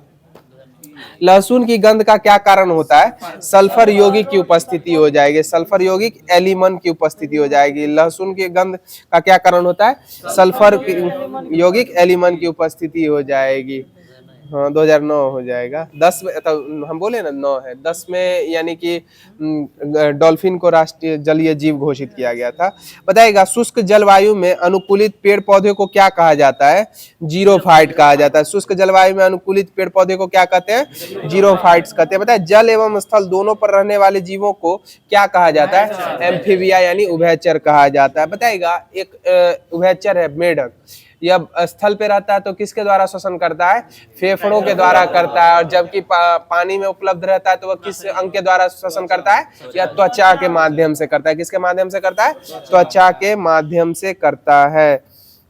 लहसुन की गंध का क्या कारण होता है? सल्फर यौगिक की उपस्थिति हो जाएगी। सल्फर यौगिक एलिमन की उपस्थिति हो जाएगी। लहसुन की गंध का क्या कारण होता है? सल्फर यौगिक एलिमन की उपस्थिति हो जाएगी। हाँ 2009 हो जाएगा। 10 में तो हम बोले ना 9 है। 10 में यानी कि डॉल्फिन को राष्ट्रीय जलीय जीव घोषित किया गया था। बताइएगा शुष्क जलवायु में अनुकूलित पेड़ पौधे को क्या कहा जाता है? जीरोफाइट कहा जाता है। शुष्क जलवायु में अनुकूलित पेड़ पौधे को क्या कहते हैं? जीरोफाइट्स कहते हैं। बताए जल एवं स्थल दोनों पर रहने वाले जीवों को क्या कहा जाता है? एम्फीबिया यानी उभयचर कहा जाता है। बताइएगा एक उभयचर है मेढक। यह स्थल पे रहता है तो किसके द्वारा श्वसन करता है? फेफड़ों के द्वारा करता है। और जबकि पानी में उपलब्ध रहता है तो वह किस अंग के द्वारा श्वसन करता है? या त्वचा के माध्यम से करता है। किसके माध्यम से करता है? त्वचा के माध्यम से करता है।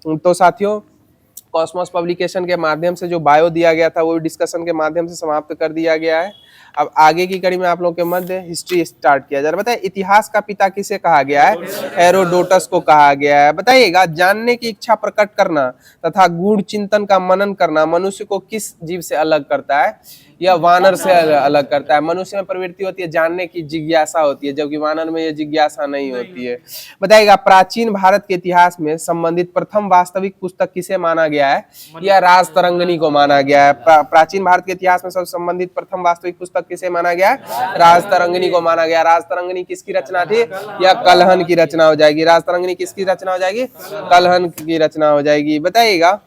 तो साथियों कॉस्मोस पब्लिकेशन के माध्यम से जो बायो दिया गया था वो डिस्कशन के माध्यम से समाप्त कर दिया गया है। अब आगे की कड़ी में आप लोगों के मध्य हिस्ट्री स्टार्ट किया जा रहा है। बताइए इतिहास का पिता किसे कहा गया है? हेरोडोटस को कहा गया है। बताइएगा जानने की इच्छा प्रकट करना तथा गूढ़ चिंतन का मनन करना मनुष्य को किस जीव से अलग करता है? यह वानर से अलग करता है। मनुष्य में प्रवृत्ति होती है जानने की, जिज्ञासा होती है, जबकि वानर में यह जिज्ञासा नहीं होती है। बताइएगा प्राचीन भारत के इतिहास में संबंधित प्रथम वास्तविक पुस्तक किसे माना गया है? यह राजतरंगिणी को माना गया है। प्राचीन भारत के इतिहास में सब संबंधित प्रथम वास्तविक पुस्तक किसे माना गया? राजतरंगिणी को माना गया। राजतरंगिणी किसकी रचना थी? यह कलहन की रचना हो जाएगी। राजतरंगिणी किसकी रचना हो जाएगी? कलहन की रचना हो जाएगी। बताइएगा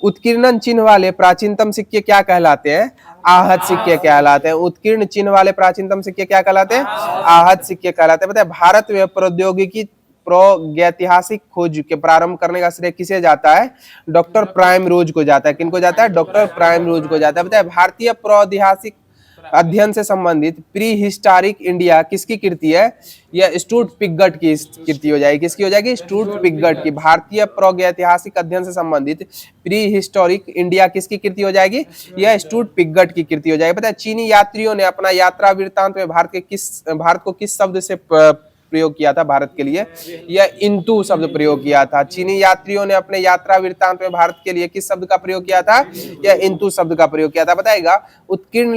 उत्कीर्णन चिन्ह वाले प्राचीनतम सिक्के क्या कहलाते हैं? आहत सिक्के कहलाते हैं। उत्कीर्ण चिन्ह वाले प्राचीनतम सिक्के क्या कहलाते हैं? आहत सिक्के कहलाते हैं। बताइए भारत में प्रागैतिहासिक खोज के प्रारंभ करने का श्रेय किसे जाता है? डॉक्टर प्राइमरोज को जाता है। किनको जाता है? डॉक्टर प्राइमरोज को जाता है। बताइए भारतीय प्रागैतिहासिक अध्ययन से संबंधित प्री हिस्टोरिक इंडिया किसकी कृति है? यह स्टूर्ट पिगट की कृति हो जाएगी। किसकी हो जाएगी? स्टूर्ट पिगट की। भारतीय प्रागैतिहासिक अध्ययन से संबंधित प्री हिस्टोरिक इंडिया किसकी कृति हो जाएगी? यह स्टूर्ट पिगट की कृति हो जाएगी। पता है चीनी यात्रियों ने अपना यात्रा वृत्तांत में भारत को किस शब्द से प्रयोग किया था भारत के लिए? यह इंतु शब्द प्रयोग किया था। चीनी यात्रियों ने अपने यात्रा वृत्तांत में भारत के लिए किस शब्द का प्रयोग किया था? यह इंतु शब्द का प्रयोग किया था। बताएगा उत्कीर्ण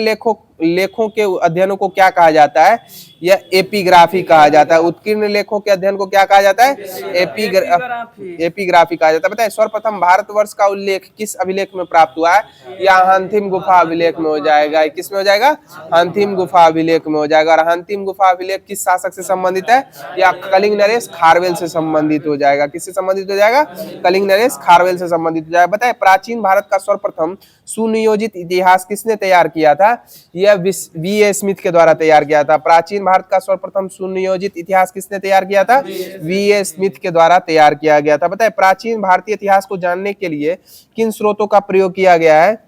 लेखों के अध्ययनों को क्या कहा जाता है? यह एपिग्राफी कहा जाता है। उत्कीर्ण लेखों के अध्ययन को क्या कहा जाता है? एपिग्राफी कहा जाता है। बताए सर्वप्रथम भारतवर्ष का उल्लेख किस अभिलेख में प्राप्त हुआ है? या हंथिम गुफा अभिलेख में हो जाएगा। किस में हो जाएगा? हंथिम गुफा अभिलेख में हो जाएगा। और हंथिम गुफा अभिलेख किस शासक से संबंधित है? या कलिंग नरेश खारवेल से संबंधित हो जाएगा। किससे संबंधित हो जाएगा? कलिंग नरेश खारवेल से संबंधित हो जाएगा। बताए प्राचीन भारत का सर्वप्रथम सुनियोजित इतिहास किसने तैयार किया था? यह वी.ए. स्मिथ के द्वारा तैयार किया था। प्राचीन भारत का सर्वप्रथम सुनियोजित इतिहास किसने तैयार किया था? वी.ए. स्मिथ के द्वारा तैयार किया गया था। बताए प्राचीन भारतीय इतिहास को जानने के लिए किन स्रोतों का प्रयोग किया गया है?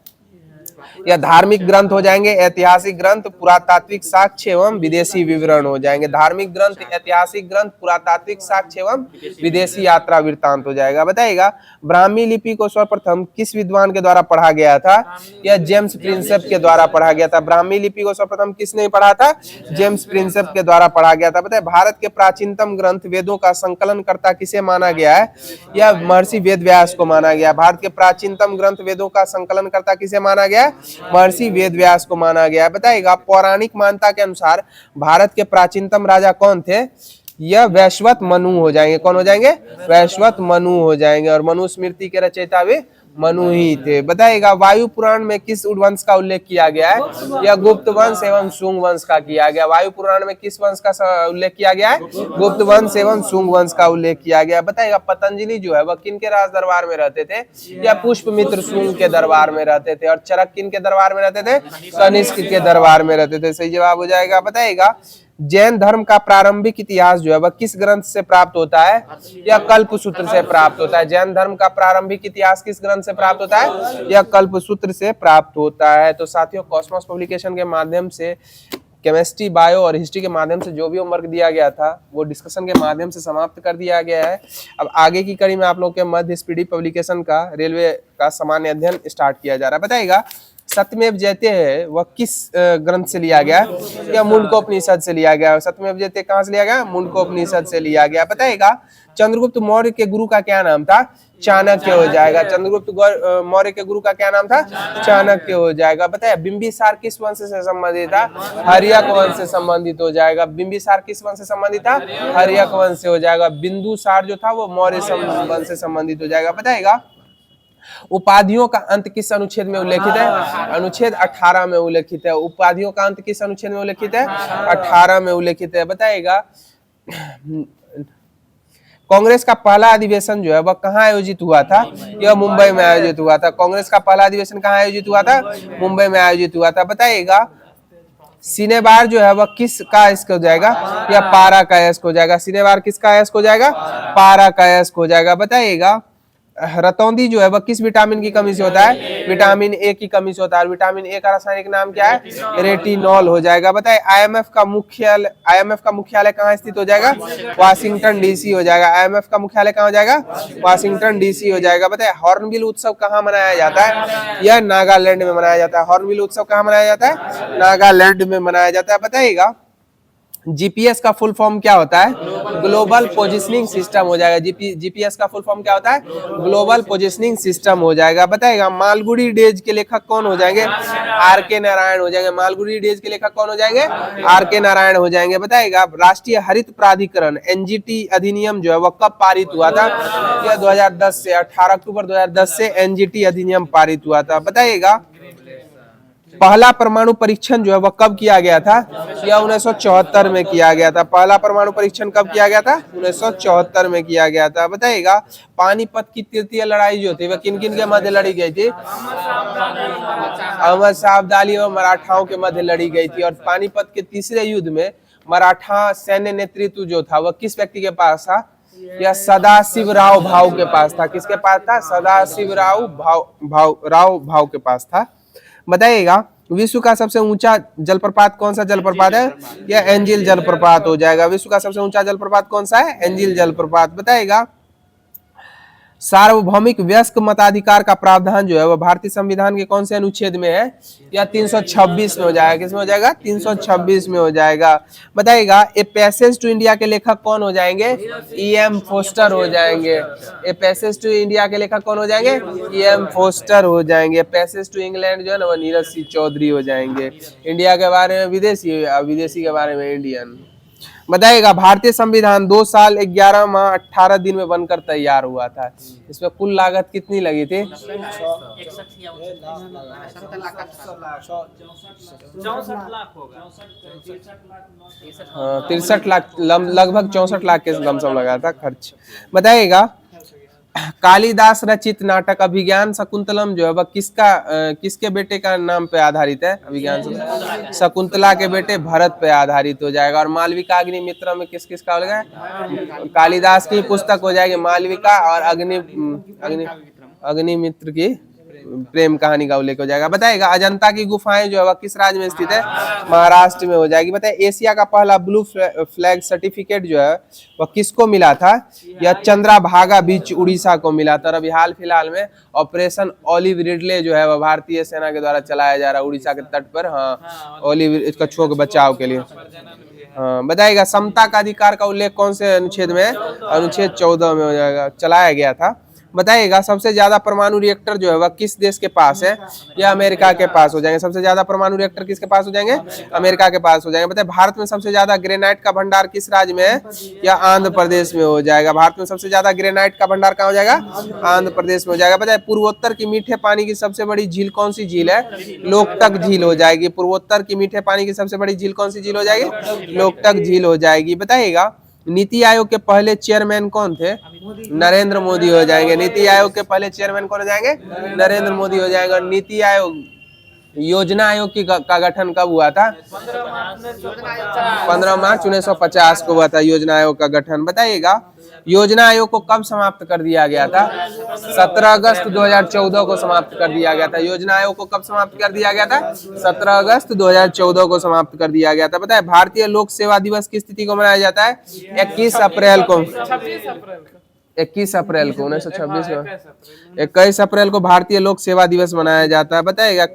या धार्मिक ग्रंथ हो जाएंगे, ऐतिहासिक ग्रंथ, पुरातात्विक साक्ष्य एवं विदेशी विवरण हो जाएंगे। धार्मिक ग्रंथ, ऐतिहासिक ग्रंथ, पुरातात्विक साक्ष्य एवं विदेशी यात्रा वृत्तांत हो जाएगा। बताइएगा ब्राह्मी लिपि को सर्वप्रथम किस विद्वान के द्वारा पढ़ा गया था? यह जेम्स प्रिंसेप के द्वारा पढ़ा गया था। ब्राह्मी लिपि को सर्वप्रथम किसने पढ़ा था? जेम्स प्रिंसेप के द्वारा पढ़ा गया था। बताए भारत के प्राचीनतम ग्रंथ वेदों का संकलन करता किसे माना गया है? यह महर्षि वेद व्यास को माना गया। भारत के प्राचीनतम ग्रंथ वेदों का संकलन करता किसे माना गया? महर्षि वेद व्यास को माना गया। बताइएगा पौराणिक मान्यता के अनुसार भारत के प्राचीनतम राजा कौन थे? यह वैश्वत मनु हो जाएंगे। कौन हो जाएंगे? वैश्वत मनु हो जाएंगे। और मनु स्मृति के रचयिता भी मनु ही थे। बताइएगा वायु पुराण में किस वंश का उल्लेख किया गया है? यह गुप्त वंश एवं शुंग वंश का किया गया। वायु पुराण में किस वंश का उल्लेख किया गया है? गुप्त वंश एवं शुंग वंश का उल्लेख किया गया। बताइएगा पतंजलि जो है वह किन के राज दरबार में रहते थे? या पुष्पमित्र शुंग के दरबार में रहते थे। और चरक किन के दरबार में रहते थे? कनिष्क के दरबार में रहते थे। सही जवाब हो जाएगा। बताइएगा जैन धर्म का प्रारंभिक इतिहास जो है वह किस ग्रंथ से प्राप्त होता है? या कल्पसूत्र से प्राप्त होता है। जैन धर्म का प्रारंभिक इतिहास किस ग्रंथ से प्राप्त होता है? या कल्पसूत्र से प्राप्त होता है। तो साथियों कॉस्मोस पब्लिकेशन के माध्यम से केमिस्ट्री, बायो और हिस्ट्री के माध्यम से जो भी होमवर्क दिया गया था वो डिस्कशन के माध्यम से समाप्त कर दिया गया है। अब आगे की कड़ी में आप लोग के मध्य स्पीडी पब्लिकेशन का रेलवे का सामान्य अध्ययन स्टार्ट किया जा रहा है। बताइएगा सत्यमेव जयते है वह किस ग्रंथ से लिया गया? या मुंडकोपनिषद से लिया गया। सत्यमेव जयते कहाँ से लिया गया? मुंडकोपनिषद से लिया गया। बताइएगा चंद्रगुप्त मौर्य के गुरु का क्या नाम था? चाणक्य हो जाएगा। चंद्रगुप्त मौर्य के गुरु का क्या नाम था? चाणक्य हो जाएगा। बताइए बिंबिसार किस वंश से संबंधित था? हर्यक वंश से संबंधित हो जाएगा। बिंबिसार किस वंश से संबंधित था? हर्यक वंश से हो जाएगा। बिंदुसार जो था वो मौर्य वंश से संबंधित हो जाएगा। बताइएगा उपाधियों का अंत किस अनुच्छेद में उल्लेखित है? अनुच्छेद 18 में उल्लेखित है। उपाधियों का अंत किस अनुच्छेद में उल्लेखित है? 18 में उल्लेखित है। बताइएगा कांग्रेस का पहला अधिवेशन जो है वह कहाँ आयोजित हुआ था? यह मुंबई में आयोजित हुआ था। कांग्रेस का पहला अधिवेशन कहाँ आयोजित हुआ था? मुंबई में आयोजित हुआ था। बताइएगा सिनेबार जो है वह किस का अयस्क हो जाएगा? या पारा का अयस्क हो जाएगा। सिनेबार किसका अयस्क हो जाएगा? पारा का अयस्क हो जाएगा। बताइएगा रतौंधी जो है वह किस विटामिन की कमी से होता है? विटामिन ए की कमी से होता है। और विटामिन ए का रासायनिक नाम क्या है? रेटिनॉल हो जाएगा। बताए आईएमएफ का मुख्यालय कहाँ स्थित हो जाएगा? वाशिंगटन डीसी हो जाएगा। आईएमएफ का मुख्यालय कहाँ हो जाएगा? वाशिंगटन डीसी हो जाएगा। बताए हॉर्नबिल उत्सव कहाँ मनाया जाता है? यह नागालैंड में मनाया जाता है। हॉर्नबिल उत्सव कहाँ मनाया जाता है? नागालैंड में मनाया जाता है। बताइएगा जीपीएस का फुल फॉर्म क्या होता है? ग्लोबल पोजिशनिंग सिस्टम हो जाएगा। जीपीएस का फुल फॉर्म क्या होता है? ग्लोबल पोजिशनिंग सिस्टम हो जाएगा। बताइएगा मालगुडी डेज के लेखक कौन हो जाएंगे? आर के नारायण हो जाएंगे। मालगुडी डेज के लेखक कौन हो जाएंगे? आर के नारायण हो जाएंगे। बताइएगा राष्ट्रीय हरित प्राधिकरण एनजीटी अधिनियम जो है वह कब पारित हुआ था? यह 2010 से 18 अक्टूबर 2010 से एनजीटी अधिनियम पारित हुआ था। बताइएगा पहला परमाणु परीक्षण जो है वह कब किया गया था? यह 1974 में किया गया था। पहला परमाणु परीक्षण कब किया गया था? 1974 में किया गया था। बताइएगा पानीपत की तृतीय लड़ाई जो थी वह किन किन के मध्य लड़ी गई थी? अहमद शाह अब्दाली और मराठाओं के मध्य लड़ी गई थी। और पानीपत के तीसरे युद्ध में मराठा सैन्य नेतृत्व जो था वह किस व्यक्ति के पास था? यह सदाशिवराव भाऊ के पास था। किसके पास था? सदाशिवराव भाऊ के पास था। बताइएगा विश्व का सबसे ऊंचा जलप्रपात कौन सा जलप्रपात है? यह एंजिल जलप्रपात हो जाएगा। विश्व का सबसे ऊंचा जलप्रपात कौन सा है? एंजिल जलप्रपात। बताइएगा सार्वभौमिक वयस्क मताधिकार का प्रावधान जो है वह भारतीय संविधान के कौन से अनुच्छेद में है? या 326 में हो जाएगा। किसमें हो जाएगा? 326 में हो जाएगा। बताइएगा ए पैसेज टू इंडिया के लेखक कौन हो जाएंगे? E.M. फोस्टर हो जाएंगे। ए पैसेज टू इंडिया के लेखक कौन हो जाएंगे? E.M. फोस्टर हो जाएंगे। पैसेज टू इंग्लैंड जो है ना वो नीरज सिंह चौधरी हो जाएंगे। इंडिया के बारे में विदेशी, विदेशी के बारे में इंडियन। बताइएगा भारतीय संविधान 2 साल 11 माह 18 दिन में बनकर तैयार हुआ था। इसमें कुल लागत कितनी लगी थी? 63 लाख, लगभग 64 लाख के लमसम लगा था खर्च। बताइएगा कालिदास रचित नाटक अभिज्ञान शकुंतलम जो है वह किसके बेटे का नाम पे आधारित है? अभिज्ञान शकुंतला के बेटे भरत पे आधारित हो जाएगा। और मालविका अग्निमित्र में किस का होगा? कालिदास की पुस्तक हो जाएगी मालविका और अग्निमित्र की प्रेम कहानी का उल्लेख हो जाएगा। बताइएगा अजंता की गुफाएं जो है वह किस राज्य में स्थित है? महाराष्ट्र में हो जाएगी। बताइए एशिया का पहला ब्लू फ्लैग सर्टिफिकेट जो है वह किसको मिला था? यह चंद्रभागा बीच उड़ीसा को मिला था। और अभी हाल फिलहाल में ऑपरेशन ऑलिव रिडले जो है वह भारतीय सेना के द्वारा चलाया जा रहा है उड़ीसा के तट पर। हाँ, ऑलिव कछुओं के बचाव के लिए। हाँ, बताइएगा समता का अधिकार का उल्लेख कौन से अनुच्छेद में है? अनुच्छेद 14 में हो जाएगा, चलाया गया था। बताइएगा सबसे ज्यादा परमाणु रिएक्टर जो है वह किस देश के पास है? या अमेरिका के पास हो जाएंगे। सबसे ज्यादा परमाणु रिएक्टर किसके पास हो जाएंगे? अमेरिका के पास हो जाएंगे। बताइए भारत में सबसे ज्यादा ग्रेनाइट का भंडार किस राज्य में है? या आंध्र प्रदेश में हो जाएगा। भारत में सबसे ज्यादा ग्रेनाइट का भंडार कहाँ हो जाएगा? आंध्र प्रदेश में हो जाएगा। बताइए पूर्वोत्तर की मीठे पानी की सबसे बड़ी झील कौन सी झील है? लोकटक झील हो जाएगी। पूर्वोत्तर की मीठे पानी की सबसे बड़ी झील कौन सी झील हो जाएगी? लोकटक झील हो जाएगी। बताइएगा नीति आयोग के पहले चेयरमैन कौन थे? नरेंद्र मोदी हो जाएंगे। नीति आयोग के पहले चेयरमैन कौन हो जाएंगे? नरेंद्र मोदी हो जाएंगे। और नीति आयोग योजना आयोग का गठन कब हुआ था? 15 मार्च 1950 को हुआ था योजना आयोग का गठन। बताइएगा योजना आयोग को कब समाप्त कर दिया गया था? 17 अगस्त 2014 को समाप्त कर दिया गया था। योजना आयोग को कब समाप्त कर दिया गया था? 17 अगस्त 2014 को समाप्त कर दिया गया था। बताए भारतीय लोक सेवा दिवस की तिथि को मनाया जाता है? 21 अप्रैल को। 21 अप्रैल को 1926 को 21 अप्रैल को भारतीय लोक सेवा दिवस मनाया जाता है। बताइएगा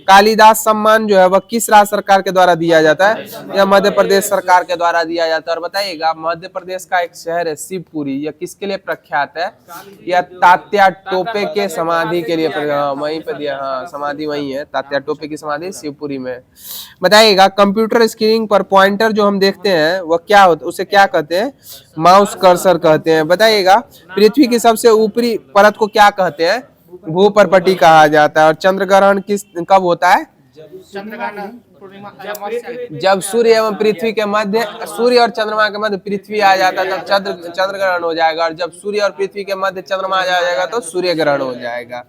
कालिदास सम्मान जो है वह किस राज्य सरकार के द्वारा दिया जाता है? या मध्य प्रदेश सरकार के द्वारा दिया जाता है। और बताइएगा मध्य प्रदेश का एक शहर है शिवपुरी, यह किसके लिए प्रख्यात है? यह तात्या टोपे के समाधि के लिए वहीं पे दिया। हाँ, समाधि वहीं है, तात्या टोपे की समाधि शिवपुरी में। बताइएगा कंप्यूटर स्क्रीन पर पॉइंटर जो हम देखते हैं वह क्या होता है? उसे क्या कहते हैं? माउस कर्सर कहते हैं। बताइएगा पृथ्वी की सबसे ऊपरी परत को क्या कहते हैं? भूपर्पटी कहा जाता है। और चंद्र ग्रहण कब होता है? जब सूर्य एवं पृथ्वी के मध्य, सूर्य और चंद्रमा के मध्य पृथ्वी आ जाता है तब चंद्र ग्रहण हो जाएगा। और जब सूर्य और पृथ्वी के मध्य चंद्रमा आ जाएगा तो सूर्य ग्रहण हो जाएगा।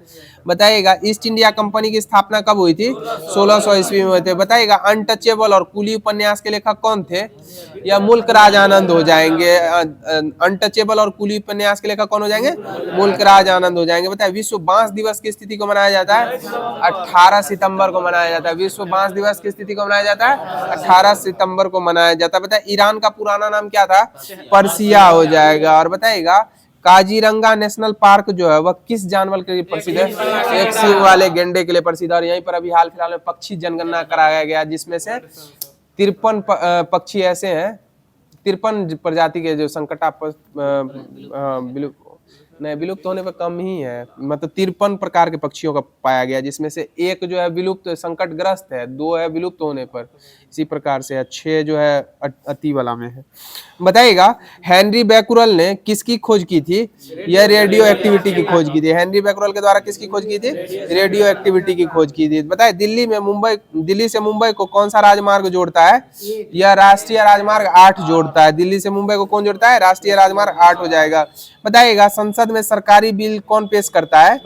बताइएगा ईस्ट इंडिया कंपनी की स्थापना कब हुई थी? 1600 ईस्वी में हुए थे। बताइएगा अनटचेबल और कुली उपन्यास के लेखक कौन थे? या मुल्क राज आनंद हो जाएंगे। अनटचेबल और कुली उपन्यास के लेखक कौन हो जाएंगे? मुल्क राज आनंद हो जाएंगे। बताइए विश्व बांस दिवस की स्थिति को मनाया जाता है? 18 सितंबर को मनाया जाता है। विश्व बांस दिवस की स्थिति को मनाया जाता है? 18 सितंबर को मनाया जाता है। बताइए ईरान का पुराना नाम क्या था? पर्सिया हो जाएगा। और बताइएगा काजीरंगा नेशनल पार्क जो है वह किस जानवर के लिए प्रसिद्ध है? एक सींग वाले गेंडे के लिए प्रसिद्ध है। और यहीं पर अभी हाल फिलहाल में पक्षी जनगणना कराया गया जिसमें से 53 पक्षी ऐसे हैं, 53 प्रजाति के जो विलुप्त होने पर कम ही है, मतलब 53 प्रकार के पक्षियों का पाया गया जिसमें से एक जो है विलुप्त संकटग्रस्त है, 2 है विलुप्त होने पर, इसी प्रकार से 6 जो है अति वाला में है। बताइएगा हेनरी बैकुरल ने किसकी खोज की थी? यह रेडियो एक्टिविटी की खोज की थी। हेनरी बैकुरल के द्वारा किसकी खोज की थी? रेडियो एक्टिविटी की खोज की थी। बताइए दिल्ली से मुंबई को कौन सा राजमार्ग जोड़ता है? यह राष्ट्रीय राजमार्ग 8 जोड़ता है। दिल्ली से मुंबई को कौन जोड़ता है? राष्ट्रीय राजमार्ग 8 हो जाएगा। बताइएगा संसद में सरकारी बिल कौन पेश करता है?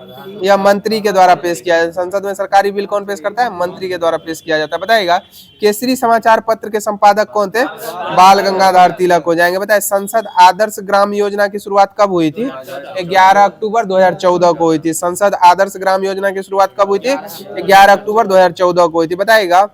या मंत्री के द्वारा पेश किया जाता है। संसद में सरकारी बिल कौन पेश करता है? मंत्री के द्वारा पेश किया जाता है। बताइएगा केसरी समाचार पत्र के संपादक कौन थे? बाल गंगाधर तिलक हो जाएंगे। बताइए संसद आदर्श ग्राम योजना की शुरुआत कब हुई थी? 11 अक्टूबर 2014 को हुई थी। संसद आदर्श ग्राम योजना की शुरुआत कब हुई थी? 11 अक्टूबर 2014 को हुई थी। बताइएगा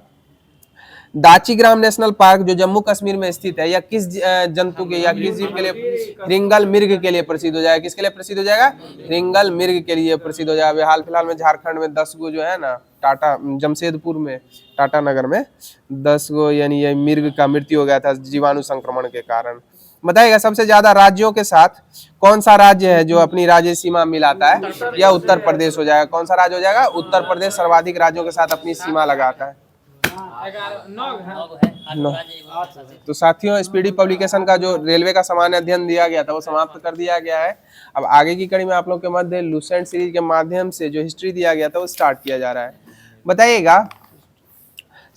दाचीग्राम नेशनल पार्क जो जम्मू कश्मीर में स्थित है, यह किस जंतु के या किस जीव के लिए, रिंगल मिर्ग के लिए प्रसिद्ध हो जाएगा। किसके लिए प्रसिद्ध हो जाएगा, रिंगल मिर्ग के लिए प्रसिद्ध हो जाएगा। हाल फिलहाल में झारखंड में 10 गो जो है ना, टाटा जमशेदपुर में टाटा नगर में 10 गो यानी ये मिर्ग का मृत्यु हो गया था जीवाणु संक्रमण के कारण। बताइएगा सबसे ज्यादा राज्यों के साथ कौन सा राज्य है जो अपनी राज्य सीमा मिलाता है, यह उत्तर प्रदेश हो जाएगा। कौन सा राज्य हो जाएगा, उत्तर प्रदेश सर्वाधिक राज्यों के साथ अपनी सीमा लगाता है। तो साथियों स्पीडी पब्लिकेशन का जो रेलवे का सामान्य अध्ययन दिया गया था वो समाप्त कर दिया गया है। अब आगे की कड़ी में आप लोग के मध्य लुसेंट सीरीज के माध्यम से जो हिस्ट्री दिया गया था वो स्टार्ट किया जा रहा है। बताइएगा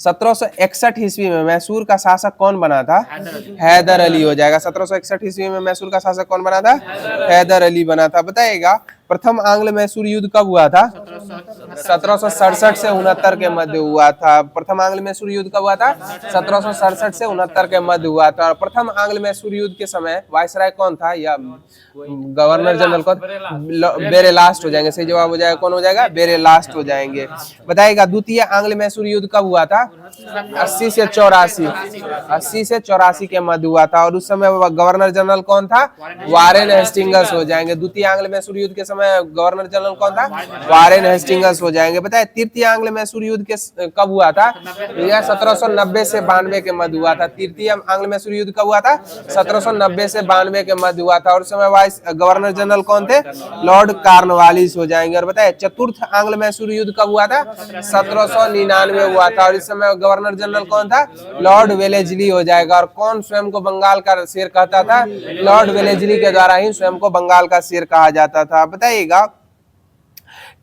1761 ईस्वी में मैसूर का शासक कौन बना था, हैदर अली हो जाएगा। 1761 ईस्वी में मैसूर का शासक कौन बना था, हैदर अली बना था। बताइएगा प्रथम आंग्ल मैसूर युद्ध कब हुआ था, 1767 से 69 के मध्य हुआ था। प्रथम आंग्ल मैसूर युद्ध कब हुआ था, 1767 से 69 के मध्य हुआ था। और प्रथम आंग्ल मैसूर युद्ध के समय वायसराय कौन था, या गवर्नर जनरल कौन, बेरेलास्ट हो जाएंगे। सही जवाब हो जाएगा, कौन हो जाएगा, बेरेलास्ट हो जाएंगे। बताइएगा द्वितीय आंग्ल मैसूर युद्ध कब हुआ था, 80 से 84, 80 से 84 के मध्य हुआ था। और उस समय गवर्नर जनरल कौन था, वारेन हेस्टिंग्स हो जाएंगे। द्वितीय आंग्ल मैसूर युद्ध के समय गवर्नर जनरल कौन था, वारेन हेस्टिंग्स हो जाएंगे। बताए तृतीय आंग्ल मैसूर युद्ध के कब हुआ था, यह 1790 से 92 के मध्य हुआ था। तृतीय आंग्ल मैसूर युद्ध कब हुआ था, 1790 से 92 के मध्य हुआ था। और उस समय वाइस गवर्नर जनरल कौन थे, लॉर्ड कॉर्नवालिस हो जाएंगे। और बताए चतुर्थ आंग्ल मैसूर युद्ध कब हुआ था, 1799 हुआ था। और इस समय गवर्नर जनरल कौन था, लॉर्ड वेलेस्ली हो जाएगा। और कौन स्वयं को बंगाल का शेर कहता था, लॉर्ड वेलेस्ली के द्वारा ही स्वयं को बंगाल का शेर कहा जाता था। बताइएगा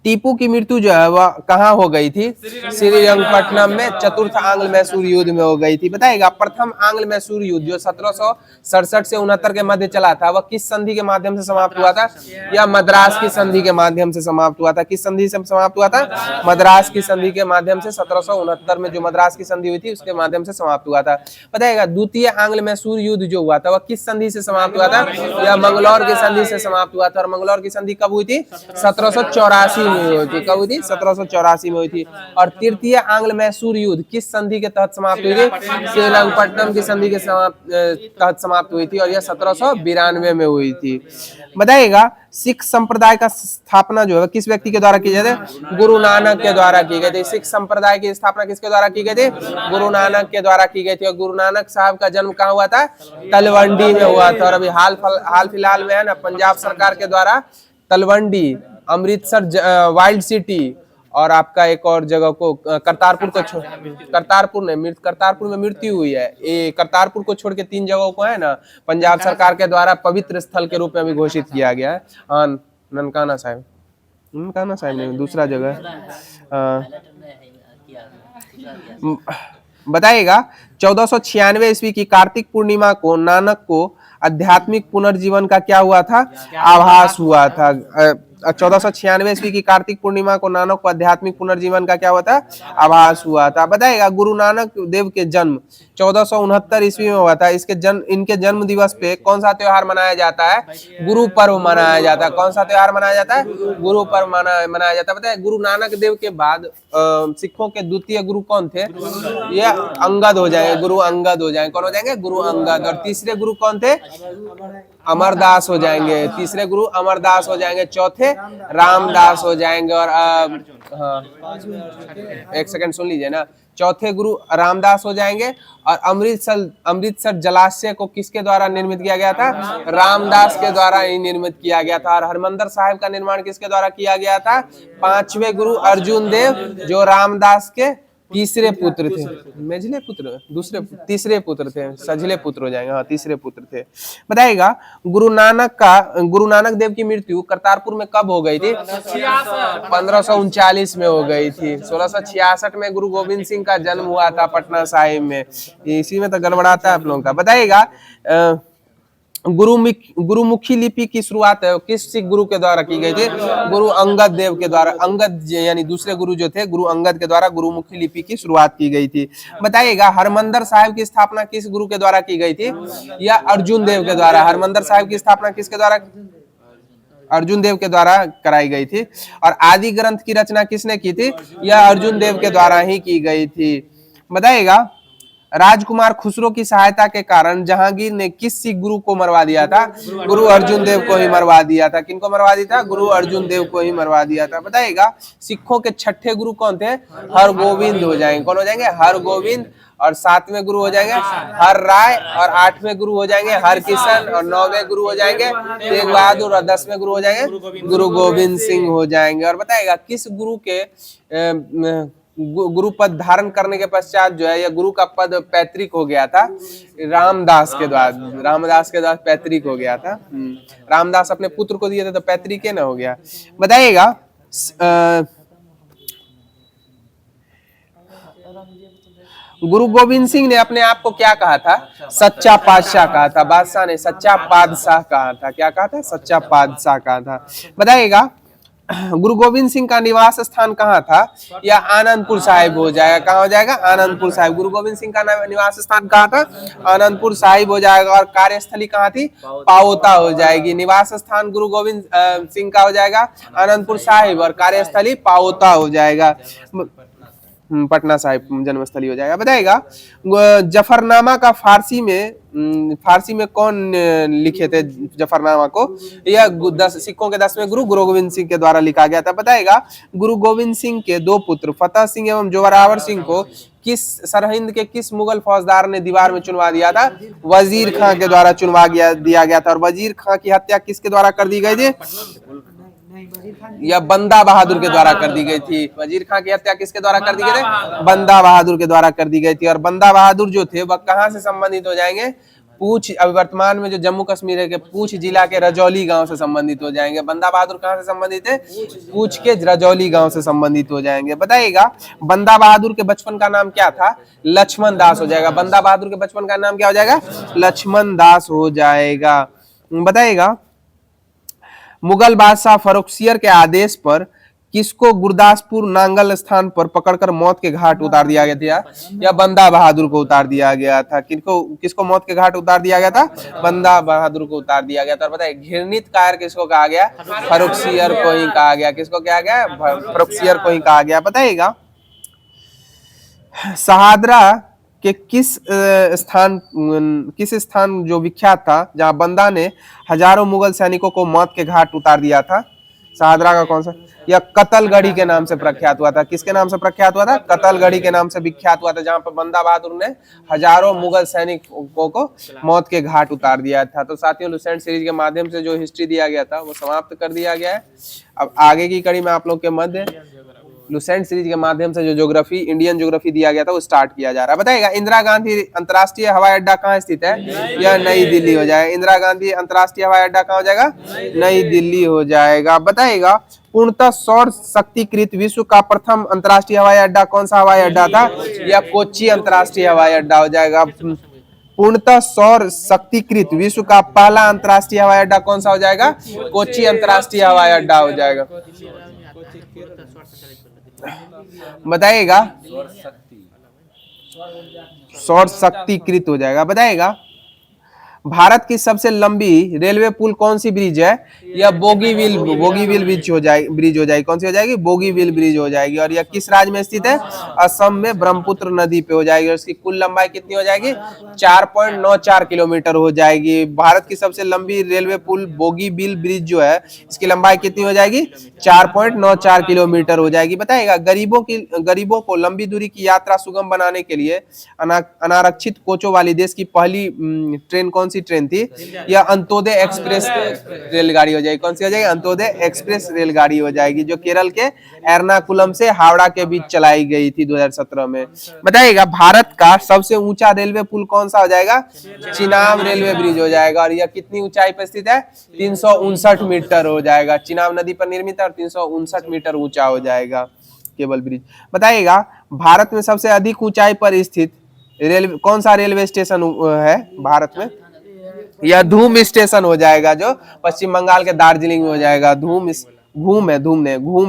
टीपू की मृत्यु जो है वह कहाँ हो गई थी, श्रीरंगपट्टनम में चतुर्थ आंग्ल मैसूर युद्ध में हो गई थी। बताइएगा प्रथम आंग्ल मैसूर युद्ध जो 1767 से 69 के मध्य चला था वह किस संधि के माध्यम से समाप्त हुआ था, या मद्रास की संधि के माध्यम से समाप्त हुआ था। किस संधि से समाप्त हुआ था, मद्रास की संधि के माध्यम से 1769 में जो मद्रास की संधि हुई थी उसके माध्यम से समाप्त हुआ था। बताइएगा द्वितीय आंग्ल मैसूर युद्ध जो हुआ था वह किस संधि से समाप्त हुआ था, या मंगलौर की संधि से समाप्त हुआ था। और मंगलौर की संधि कब हुई थी, 1784 में हुई थी। कब हुई थी, 1784 में हुई थी। और तृतीय आंग्ल मैसूर युद्ध किस संधि के तहत समाप्त हुई थी, श्रीरंगपट्टनम की संधि के तहत समाप्त हुई थी। और यह 1792 में हुई थी। बताइएगा सिख संप्रदाय का स्थापना जो है किस व्यक्ति के द्वारा की गई थी, गुरु नानक के द्वारा की गई थी। सिख संप्रदाय की स्थापना किसके द्वारा की गई थी, गुरु नानक के द्वारा की गई थी। और गुरु नानक साहब का जन्म कहाँ हुआ था, तलवंडी में हुआ था। और अभी हाल फिलहाल में है ना पंजाब सरकार के द्वारा तलवंडी, अमृतसर वाइल्ड सिटी और आपका एक और जगह को करतारपुर को छोड़, करतारपुर में मृत्यु हुई है। ये करतारपुर को छोड़ के 3 जगहों को है ना पंजाब सरकार के द्वारा पवित्र स्थल के रूप में भी घोषित किया गया है। ननकाना साहिब, ननकाना साहिब नहीं, दूसरा जगह। बताइएगा 1496 ईस्वी की कार्तिक पूर्णिमा को नानक को आध्यात्मिक पुनर्जीवन का क्या हुआ था, आभास हुआ था। 1496 ईस्वी की कार्तिक पूर्णिमा को नानक को आध्यात्मिक पुनर्जीवन का क्या हुआ था, आभास हुआ था। बताइएगा गुरु नानक देव के जन्म 1469 ईस्वी में हुआ था। इनके जन्म दिवस पे कौन सा त्योहार मनाया जाता है, गुरु पर्व मनाया जाता है। कौन सा त्योहार मनाया जाता है, गुरु पर्व मनाया जाता है। बताइए गुरु नानक देव के बाद सिखों के द्वितीय गुरु कौन थे, ये अंगद हो जाएंगे, गुरु अंगद हो जाएंगे। कौन हो जाएंगे, गुरु अंगद। और तीसरे गुरु कौन थे, अमरदास हो जाएंगे। तीसरे गुरु अमरदास हो जाएंगे। चौथे रामदास हो जाएंगे। और हाँ एक सेकंड सुन लीजिए ना, चौथे गुरु रामदास हो जाएंगे। और अमृतसर जलाशय को किसके द्वारा निर्मित किया गया था, रामदास के द्वारा ही निर्मित किया गया था। और हरमंदिर साहिब का निर्माण किसके द्वारा किया गया था, 5वें गुरु अर्जुन देव जो रामदास के तीसरे पुत्र थे, मेझले पुत्र, तीसरे पुत्र थे, सझले पुत्र हो जाएंगे। हाँ तीसरे पुत्र थे। बताइएगा गुरु नानक देव की मृत्यु करतारपुर में कब हो गई थी, 1539 में हो गई थी। 1666 में गुरु गोविंद सिंह का जन्म हुआ था पटना साहिब में। इसी में तो गड़बड़ाता है आप लोगों का। बताइएगा गुरुमुखी लिपि की शुरुआत किस सिख गुरु के द्वारा की गई थी, गुरु अंगद देव के द्वारा। अंगद यानी दूसरे गुरु जो थे गुरु अंगद के द्वारा गुरुमुखी लिपि की शुरुआत की गई थी। बताइएगा हरमंदिर साहिब की स्थापना किस गुरु के द्वारा की गई थी, या अर्जुन देव के द्वारा। हरमंदिर साहिब की स्थापना किसके द्वारा, अर्जुन देव के द्वारा कराई गई थी। और आदि ग्रंथ की रचना किसने की थी, यह अर्जुन देव के द्वारा ही की गई थी। बताइएगा राजकुमार खुसरो की सहायता के कारण जहांगीर ने किस सिख गुरु को मरवा दिया था? गुरु अर्जुन देव को ही मरवा दिया था। किनको मरवा दिया था? गुरु अर्जुन देव को ही मरवा दिया था। बताइएगा सिखों के छठे गुरु कौन थे? हरगोविंद हो जाएंगे। कौन हो जाएंगे? हरगोविंद। और 7वें गुरु हो जाएंगे हर राय, और 8वें गुरु हो जाएंगे हरकिशन, और 9वें गुरु हो जाएंगे तेग बहादुर, और 10वें गुरु हो जाएंगे गुरु गोविंद सिंह हो जाएंगे। और बताइएगा किस गुरु के गुरु पद धारण करने के पश्चात जो है यह गुरु का पद पैतृक हो गया था? रामदास के द्वारा। रामदास के द्वारा पैतृक हो गया था। रामदास अपने पुत्र को दिए थे तो पैतृक है ना हो गया। बताइएगा गुरु गोविंद सिंह ने अपने आप को क्या कहा था? सच्चा पातशाह कहा था। बादशाह ने सच्चा पातशाह कहा था। क्या कहा था? सच्चा पातशाह कहा था। बताइएगा गुरु गोविंद सिंह का निवास स्थान कहाँ था? या आनंदपुर साहिब हो जाएगा। कहाँ हो जाएगा? आनंदपुर साहिब। गुरु गोविंद सिंह का निवास स्थान कहाँ था? आनंदपुर साहिब हो जाएगा। और कार्यस्थली कहाँ थी? पाओता हो जाएगी। निवास स्थान गुरु गोविंद सिंह का हो जाएगा आनंदपुर साहिब, और कार्यस्थली पाओता हो जाएगा। पटना साहिब जन्मस्थली हो जाएगा। बताएगा जफरनामा का फारसी में कौन लिखे थे जफरनामा को? यह 10 सिखों के 10वें गुरु गुरु गोविंद सिंह के द्वारा लिखा गया था। बताएगा गुरु गोविंद सिंह के 2 पुत्र फतेह सिंह एवं जोरावर सिंह को किस सरहिंद के किस मुगल फौजदार ने दीवार में चुनवा दिया था? वजीर खां के द्वारा चुनवा दिया गया था। और वजीर खां की हत्या किसके द्वारा कर दी गई थी? या बंदा बहादुर के द्वारा कर दी गई थी। वजीर खां की हत्या किसके द्वारा कर दी गई थी? बंदा बहादुर के द्वारा कर दी गई थी। और बंदा बहादुर जो थे वह कहां से संबंधित हो जाएंगे? पूछ, अभी वर्तमान में जो जम्मू कश्मीर है के पूछ जिला के रजौली गांव से संबंधित हो जाएंगे। बंदा बहादुर कहां से संबंधित है? पूछ के रजौली गांव से संबंधित हो जाएंगे। बताइएगा बंदा बहादुर के बचपन का नाम क्या था? लक्ष्मण दास हो जाएगा। बंदा बहादुर के बचपन का नाम क्या हो जाएगा? लक्ष्मण दास हो जाएगा। बताइएगा मुगल बादशाह फर्रुखसियर के आदेश पर किसको गुरदासपुर नांगल स्थान पर पकड़कर मौत के घाट उतार दिया गया था? या बंदा बहादुर को उतार दिया गया था? किसको मौत के घाट उतार दिया गया था? बंदा बहादुर को उतार दिया गया था। और बताइए घृणित कायर किसको कहा गया? फर्रुखसियर को ही कहा गया। किसको कहा गया? फर्रुखसियर को ही कहा गया। बताइएगा शहादरा के किस स्थान जो विख्यात था जहां बंदा ने हजारों मुगल सैनिकों को मौत के घाट उतार दिया था? शहादरा का कौन सा? या कतलगढ़ी के नाम से प्रख्यात हुआ था। किसके नाम से प्रख्यात हुआ था? कतलगढ़ी के नाम से विख्यात हुआ था, जहां पर बंदा बहादुर ने हजारों मुगल सैनिकों को मौत के घाट उतार दिया था। तो साथियों लुसेंट सीरीज के माध्यम से जो हिस्ट्री दिया गया था वो समाप्त कर दिया गया है। अब आगे की कड़ी में आप लोग के मध्य लुसेंट सीरीज के माध्यम से जो ज्योग्राफी, इंडियन ज्योग्राफी दिया गया था वो स्टार्ट किया जा रहा है। बताइएगा इंदिरा गांधी अंतर्राष्ट्रीय हवाई अड्डा कहाँ स्थित है? यह नई दिल्ली हो जाएगा। इंदिरा गांधी अंतर्राष्ट्रीय हवाई अड्डा कहाँ हो जाएगा? नई दिल्ली हो जाएगा। बताइएगा पूर्णतः सौर शक्तिकृत विश्व का प्रथम अंतर्राष्ट्रीय हवाई अड्डा कौन सा हवाई अड्डा था? यह कोच्चि अंतर्राष्ट्रीय हवाई अड्डा हो जाएगा। पूर्णतः सौर शक्तिकृत विश्व का पहला अंतर्राष्ट्रीय हवाई अड्डा कौन सा हो जाएगा? कोच्चि अंतर्राष्ट्रीय हवाई अड्डा हो जाएगा। बताइएगा सौर शक्तिकृत हो जाएगा। बताइएगा भारत की सबसे लंबी रेलवे पुल कौन सी ब्रिज है? यह बोगीविल ब्रिज हो जाएगी। कौन सी हो जाएगी? बोगीविल ब्रिज हो जाएगी। और यह किस राज्य में स्थित है? असम में ब्रह्मपुत्र नदी पे हो जाएगी। और इसकी कुल लंबाई कितनी हो जाएगी? 4.94 किलोमीटर हो जाएगी। भारत की सबसे लंबी रेलवे पुल बोगीविल ब्रिज जो है इसकी लंबाई कितनी हो जाएगी? 4.94 किलोमीटर हो जाएगी। बताइएगा गरीबों को लंबी दूरी की यात्रा सुगम बनाने के लिए अनारक्षित कोचों वाली देश की पहली ट्रेन कौन सी ट्रेन थी? यह अंत्योदय एक्सप्रेस रेलगाड़ी हो जाएगी। कौन सी हो जाएगी? अंत्योदय एक्सप्रेस रेलगाड़ी हो जाएगी, जो केरल के एर्नाकुलम से हावड़ा के बीच चलाई गई थी 2017 में। बताइएगा भारत का सबसे ऊंचा रेलवे पुल कौन सा हो जाएगा? चिनाब रेलवे ब्रिज हो जाएगा। और यह कितनी ऊंचाई पर स्थित है? 359 मीटर हो जाएगा। चिनाब नदी पर निर्मित है और 359 मीटर ऊंचा हो जाएगा केबल ब्रिज। बताइएगा भारत में सबसे अधिक ऊंचाई पर स्थित रेलवे कौन सा रेलवे स्टेशन है भारत में? यह धूम स्टेशन हो जाएगा, जो पश्चिम बंगाल के दार्जिलिंग में हो जाएगा। घूम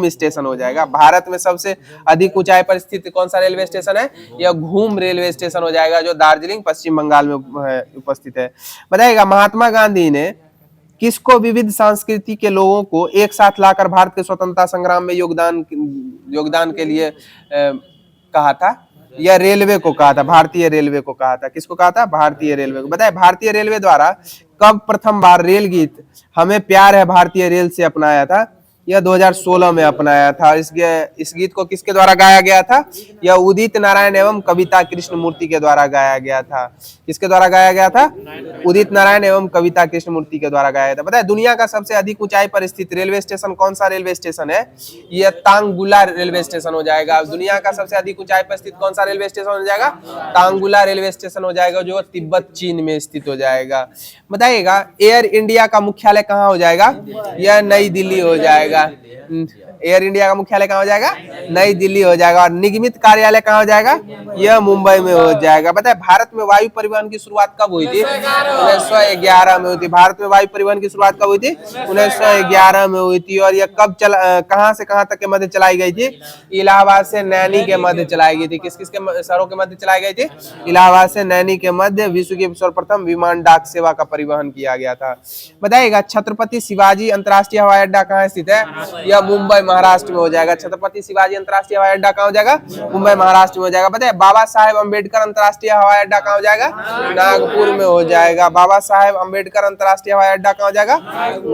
स्टेशन हो जाएगा। भारत में सबसे अधिक ऊंचाई पर स्थित कौन सा रेलवे स्टेशन है? यह घूम रेलवे स्टेशन हो जाएगा, जो दार्जिलिंग पश्चिम बंगाल में उपस्थित है। बताइएगा महात्मा गांधी ने किसको विविध संस्कृति के लोगों को एक साथ लाकर भारत के स्वतंत्रता संग्राम में योगदान के लिए कहा था? या रेलवे को कहा था, भारतीय रेलवे को कहा था। किसको कहा था? भारतीय रेलवे को। बताए भारतीय रेलवे द्वारा कब प्रथम बार रेल गीत हमें प्यार है भारतीय रेल से अपनाया था? यह 2016 में अपनाया था। इस गीत को किसके द्वारा गाया गया था? यह उदित नारायण एवं कविता कृष्णमूर्ति के द्वारा गाया गया था। किसके द्वारा गाया गया था? उदित नारायण एवं कविता कृष्णमूर्ति के द्वारा गाया था। बताए दुनिया का सबसे अधिक ऊंचाई पर स्थित रेलवे स्टेशन कौन सा रेलवे स्टेशन है? यह तांगुला रेलवे स्टेशन हो जाएगा। दुनिया का सबसे अधिक ऊंचाई पर स्थित कौन सा रेलवे स्टेशन हो जाएगा? तांगुला रेलवे स्टेशन हो जाएगा, जो तिब्बत चीन में स्थित हो जाएगा। बताइएगा एयर इंडिया का मुख्यालय कहाँ हो जाएगा? यह नई दिल्ली हो जाएगा। एयर इंडिया का मुख्यालय कहाँ हो जाएगा? नई दिल्ली हो जाएगा। और निगमित कार्यालय कहाँ हो जाएगा? यह मुंबई में हो जाएगा। बताए भारत में वायु परिवहन की शुरुआत कब हुई थी? 1911 में हुई थी। भारत में वायु परिवहन की शुरुआत कब हुई थी? 1911 में हुई थी। और यह कब कहाँ से कहाँ तक के मध्य चलाई गई थी? इलाहाबाद से नैनी के मध्य चलाई गई थी। किस किस के शहरों के मध्य चलाई गई थी? इलाहाबाद से नैनी के मध्य विश्व की सर्वप्रथम विमान डाक सेवा का परिवहन किया गया था। बताइएगा छत्रपति शिवाजी अंतर्राष्ट्रीय हवाई अड्डा कहाँ स्थित है? यह मुंबई महाराष्ट्र में हो जाएगा। छत्रपति शिवाजी अंतर्राष्ट्रीय हवाई अड्डा कहाँ हो जाएगा? मुंबई महाराष्ट्र में हो जाएगा। बताइए बाबा साहेब अम्बेडकर अंतर्राष्ट्रीय हवाई अड्डा कहाँ हो जाएगा? नागपुर में हो जाएगा। बाबा साहेब अम्बेडकर अंतर्राष्ट्रीय हवाई अड्डा कहाँ हो जाएगा?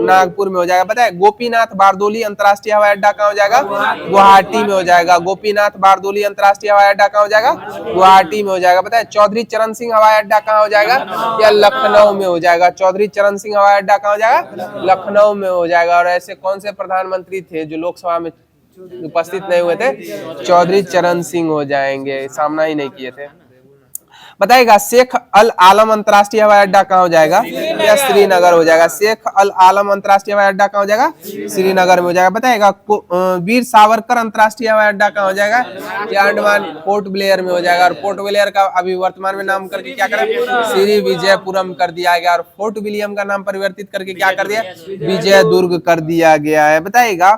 नागपुर में हो जाएगा। बताइए गोपीनाथ बारदोली अंतर्राष्ट्रीय हवाई अड्डा कहाँ हो जाएगा? गुवाहाटी में हो जाएगा। गोपीनाथ बारदोली अंतर्राष्ट्रीय हवाई अड्डा कहाँ हो जाएगा? गुवाहाटी में हो जाएगा। बताइए चौधरी चरण सिंह हवाई अड्डा कहाँ हो जाएगा? या लखनऊ में हो जाएगा। चौधरी चरण सिंह हवाई अड्डा कहाँ हो जाएगा? लखनऊ में हो जाएगा। और ऐसे कौन से प्रधानमंत्री थे जो लोकसभा में उपस्थित नहीं हुए थे? चौधरी चरण सिंह हो जाएंगे, सामना ही नहीं किए थे। बताइएगा शेख अल आलम अंतर्राष्ट्रीय हवाई अड्डा कहाँ हो जाएगा? या श्रीनगर हो जाएगा। शेख अल आलम अंतर्राष्ट्रीय हवाई अड्डा कहाँ हो जाएगा? श्रीनगर में हो जाएगा। बताइएगा वीर सावरकर अंतर्राष्ट्रीय हवाई अड्डा कहाँ हो जाएगा? या अंडमान पोर्ट ब्लेयर में हो जाएगा। और पोर्ट ब्लेयर का अभी वर्तमान में नाम करके क्या करा? श्री विजयपुरम कर दिया गया। और फोर्ट विलियम का नाम परिवर्तित करके क्या कर दिया? विजय दुर्ग कर दिया गया है। बताइएगा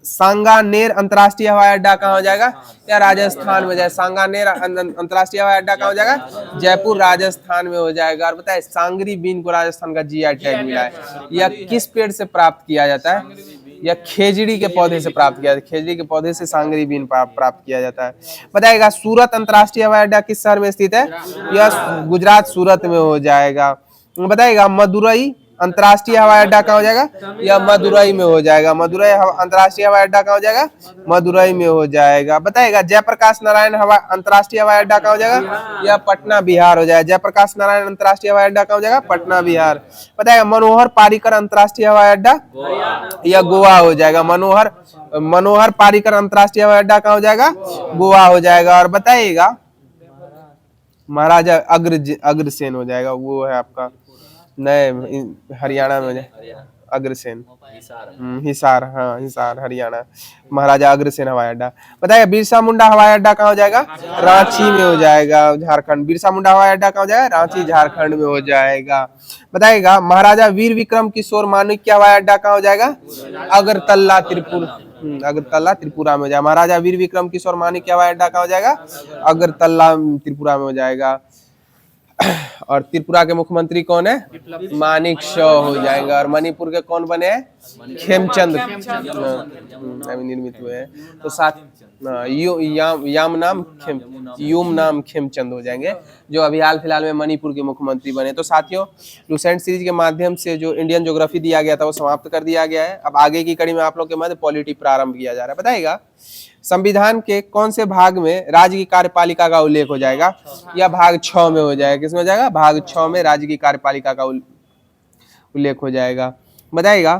सांगानेर अंतर्राष्ट्रीय हवाई अड्डा कहाँ हो जाएगा? या राजस्थान में जाए। सांगानेर अंतर्राष्ट्रीय हवाई अड्डा कहाँ हो जाएगा? जयपुर राजस्थान में हो जाएगा। और बताए सांगरी बीन को राजस्थान का जीआई टैग मिला है। यह किस पेड़ से प्राप्त किया जाता है? यह खेजड़ी के पौधे से प्राप्त किया जाता है। खेजड़ी के पौधे से सांगरी बीन प्राप्त किया जाता है। बताइएगा सूरत अंतर्राष्ट्रीय हवाई अड्डा किस शहर में स्थित है? यह गुजरात सूरत में हो जाएगा। बताइएगा मदुरई अंतर्राष्ट्रीय हवाई अड्डा कहाँ हो जाएगा? यह मदुरई में हो जाएगा। मदुरई अंतर्राष्ट्रीय हवाई अड्डा कहाँ हो जाएगा? मदुरई में हो जाएगा। बताइएगा जयप्रकाश नारायण अंतर्राष्ट्रीय हवाई अड्डा कहाँ हो जाएगा? यह पटना बिहार हो जाएगा। जयप्रकाश नारायण अंतर्राष्ट्रीय हवाई अड्डा कहाँ हो जाएगा? पटना बिहार। बताइएगा मनोहर पारिकर अंतर्राष्ट्रीय हवाई अड्डा? यह गोवा हो जाएगा। मनोहर पारिकर अंतर्राष्ट्रीय हवाई अड्डा कहाँ हो जाएगा? गोवा हो जाएगा। और बताइएगा महाराजा अग्रसेन हो जाएगा, वो है आपका नए हरियाणा में अग्रसेन, हिसार, हाँ हिसार हरियाणा, महाराजा अग्रसेन हवाई अड्डा। बताइए बिरसा मुंडा हवाई अड्डा कहाँ हो जाएगा? रांची में हो जाएगा, झारखंड। बिरसा मुंडा हवाई अड्डा कहाँ हो जाएगा? रांची झारखंड में हो जाएगा। बताइएगा महाराजा वीर विक्रम किशोर माणिक्य हवाई अड्डा कहाँ हो जाएगा? अगरतला त्रिपुरा में हो जाएगा। महाराजा वीर विक्रम किशोर माणिक्य हवाई अड्डा कहाँ हो जाएगा? अगरतला त्रिपुरा में हो जाएगा। और त्रिपुरा के मुख्यमंत्री कौन है? मानिक शॉ हो जाएगा। और मणिपुर के कौन बने हैं? खेमचंद अभी निर्मित हुए हैं। तो साथ यूम नाम खेमचंद हो जाएंगे, जो अभी हाल फिलहाल में मणिपुर के मुख्यमंत्री बने। तो साथियों लुसेंट सीरीज के माध्यम से जो इंडियन ज्योग्राफी दिया गया था वो समाप्त कर दिया गया है। अब आगे की कड़ी में आप लोग के मध्य पॉलिटी प्रारंभ किया जा रहा है। बताइएगा संविधान के कौन से भाग में राज्य की कार्यपालिका का उल्लेख हो जाएगा? या भाग 6 में हो जाएगा। किसमें हो जाएगा? भाग 6 में राज्य की कार्यपालिका का उल्लेख हो जाएगा। बताइएगा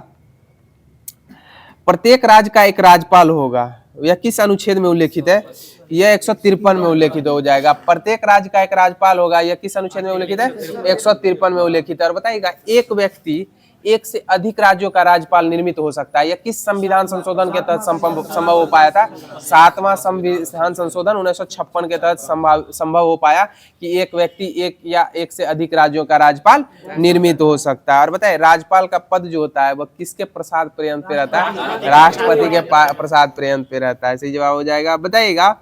प्रत्येक राज्य का एक राज्यपाल होगा, यह किस अनुच्छेद में उल्लेखित है? यह 153 में उल्लेखित हो जाएगा। प्रत्येक राज्य का एक राज्यपाल होगा, यह किस अनुच्छेद में उल्लेखित है? 153 में उल्लेखित है। और बताइएगा एक व्यक्ति एक से अधिक राज्यों का राज्यपाल निर्मित हो सकता है, यह किस संविधान संशोधन के तहत संभव हो पाया था? 7वां संविधान संशोधन 1956 के तहत संभव हो पाया कि एक व्यक्ति एक या एक से अधिक राज्यों का राज्यपाल निर्मित हो सकता है। और बताइए राज्यपाल का पद जो होता है वह किसके प्रसाद पर्यंत पे रहता है? राष्ट्रपति के प्रसाद पर्यंत पे रहता है। सही जवाब हो जाएगा। बताइएगा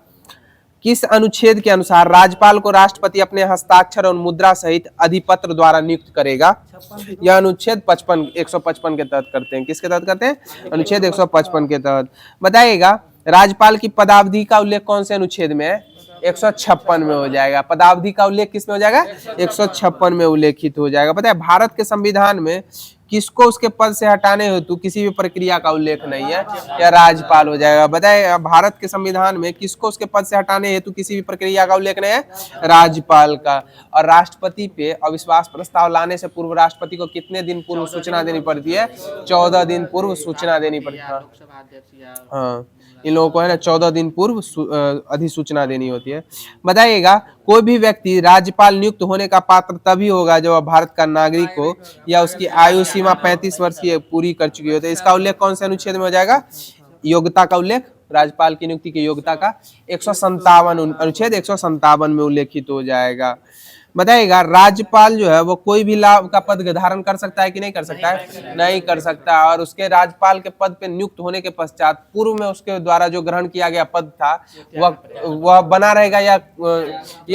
किस अनुच्छेद के अनुसार राज्यपाल को राष्ट्रपति अपने हस्ताक्षर और मुद्रा सहित अधिपत्र द्वारा नियुक्त करेगा? यह अनुच्छेद 155 के तहत करते हैं। किसके तहत करते हैं? अनुच्छेद 155 के तहत। बताइएगा राज्यपाल की पदावधि का उल्लेख कौन से अनुच्छेद में है? 156 में हो जाएगा। पदावधि का उल्लेख किस में हो जाएगा? 156 में उल्लेखित हो जाएगा। पता है भारत के संविधान में किसको उसके पद से हटाने हेतु किसी भी प्रक्रिया का उल्लेख नहीं है, या राज्यपाल हो जाएगा। बताए भारत के संविधान में किसको उसके पद से हटाने हेतु किसी भी प्रक्रिया का उल्लेख नहीं है, राज्यपाल का। और राष्ट्रपति पे अविश्वास प्रस्ताव लाने से पूर्व राष्ट्रपति को कितने दिन पूर्व सूचना देनी पड़ती है? 14 दिन पूर्व सूचना देनी पड़ती है। हाँ, इन लोगों को है ना 14 दिन पूर्व अधिसूचना देनी होती है। बताइएगा कोई भी व्यक्ति राज्यपाल नियुक्त होने का पात्र तभी होगा जब वह भारत का नागरिक हो या उसकी आयु सीमा 35 वर्ष की पूरी कर चुकी हो। तो इसका उल्लेख कौन से अनुच्छेद में हो जाएगा? योग्यता का उल्लेख, राज्यपाल की नियुक्ति की योग्यता का 157 अनुच्छेद 157 में उल्लेखित हो जाएगा। बताइएगा राज्यपाल जो है वो कोई भी लाभ का पद धारण कर सकता है कि नहीं कर सकता है? नहीं कर सकता। और उसके राज्यपाल के पद पे नियुक्त होने के पश्चात पूर्व में उसके द्वारा जो ग्रहण किया गया पद था वह बना रहेगा या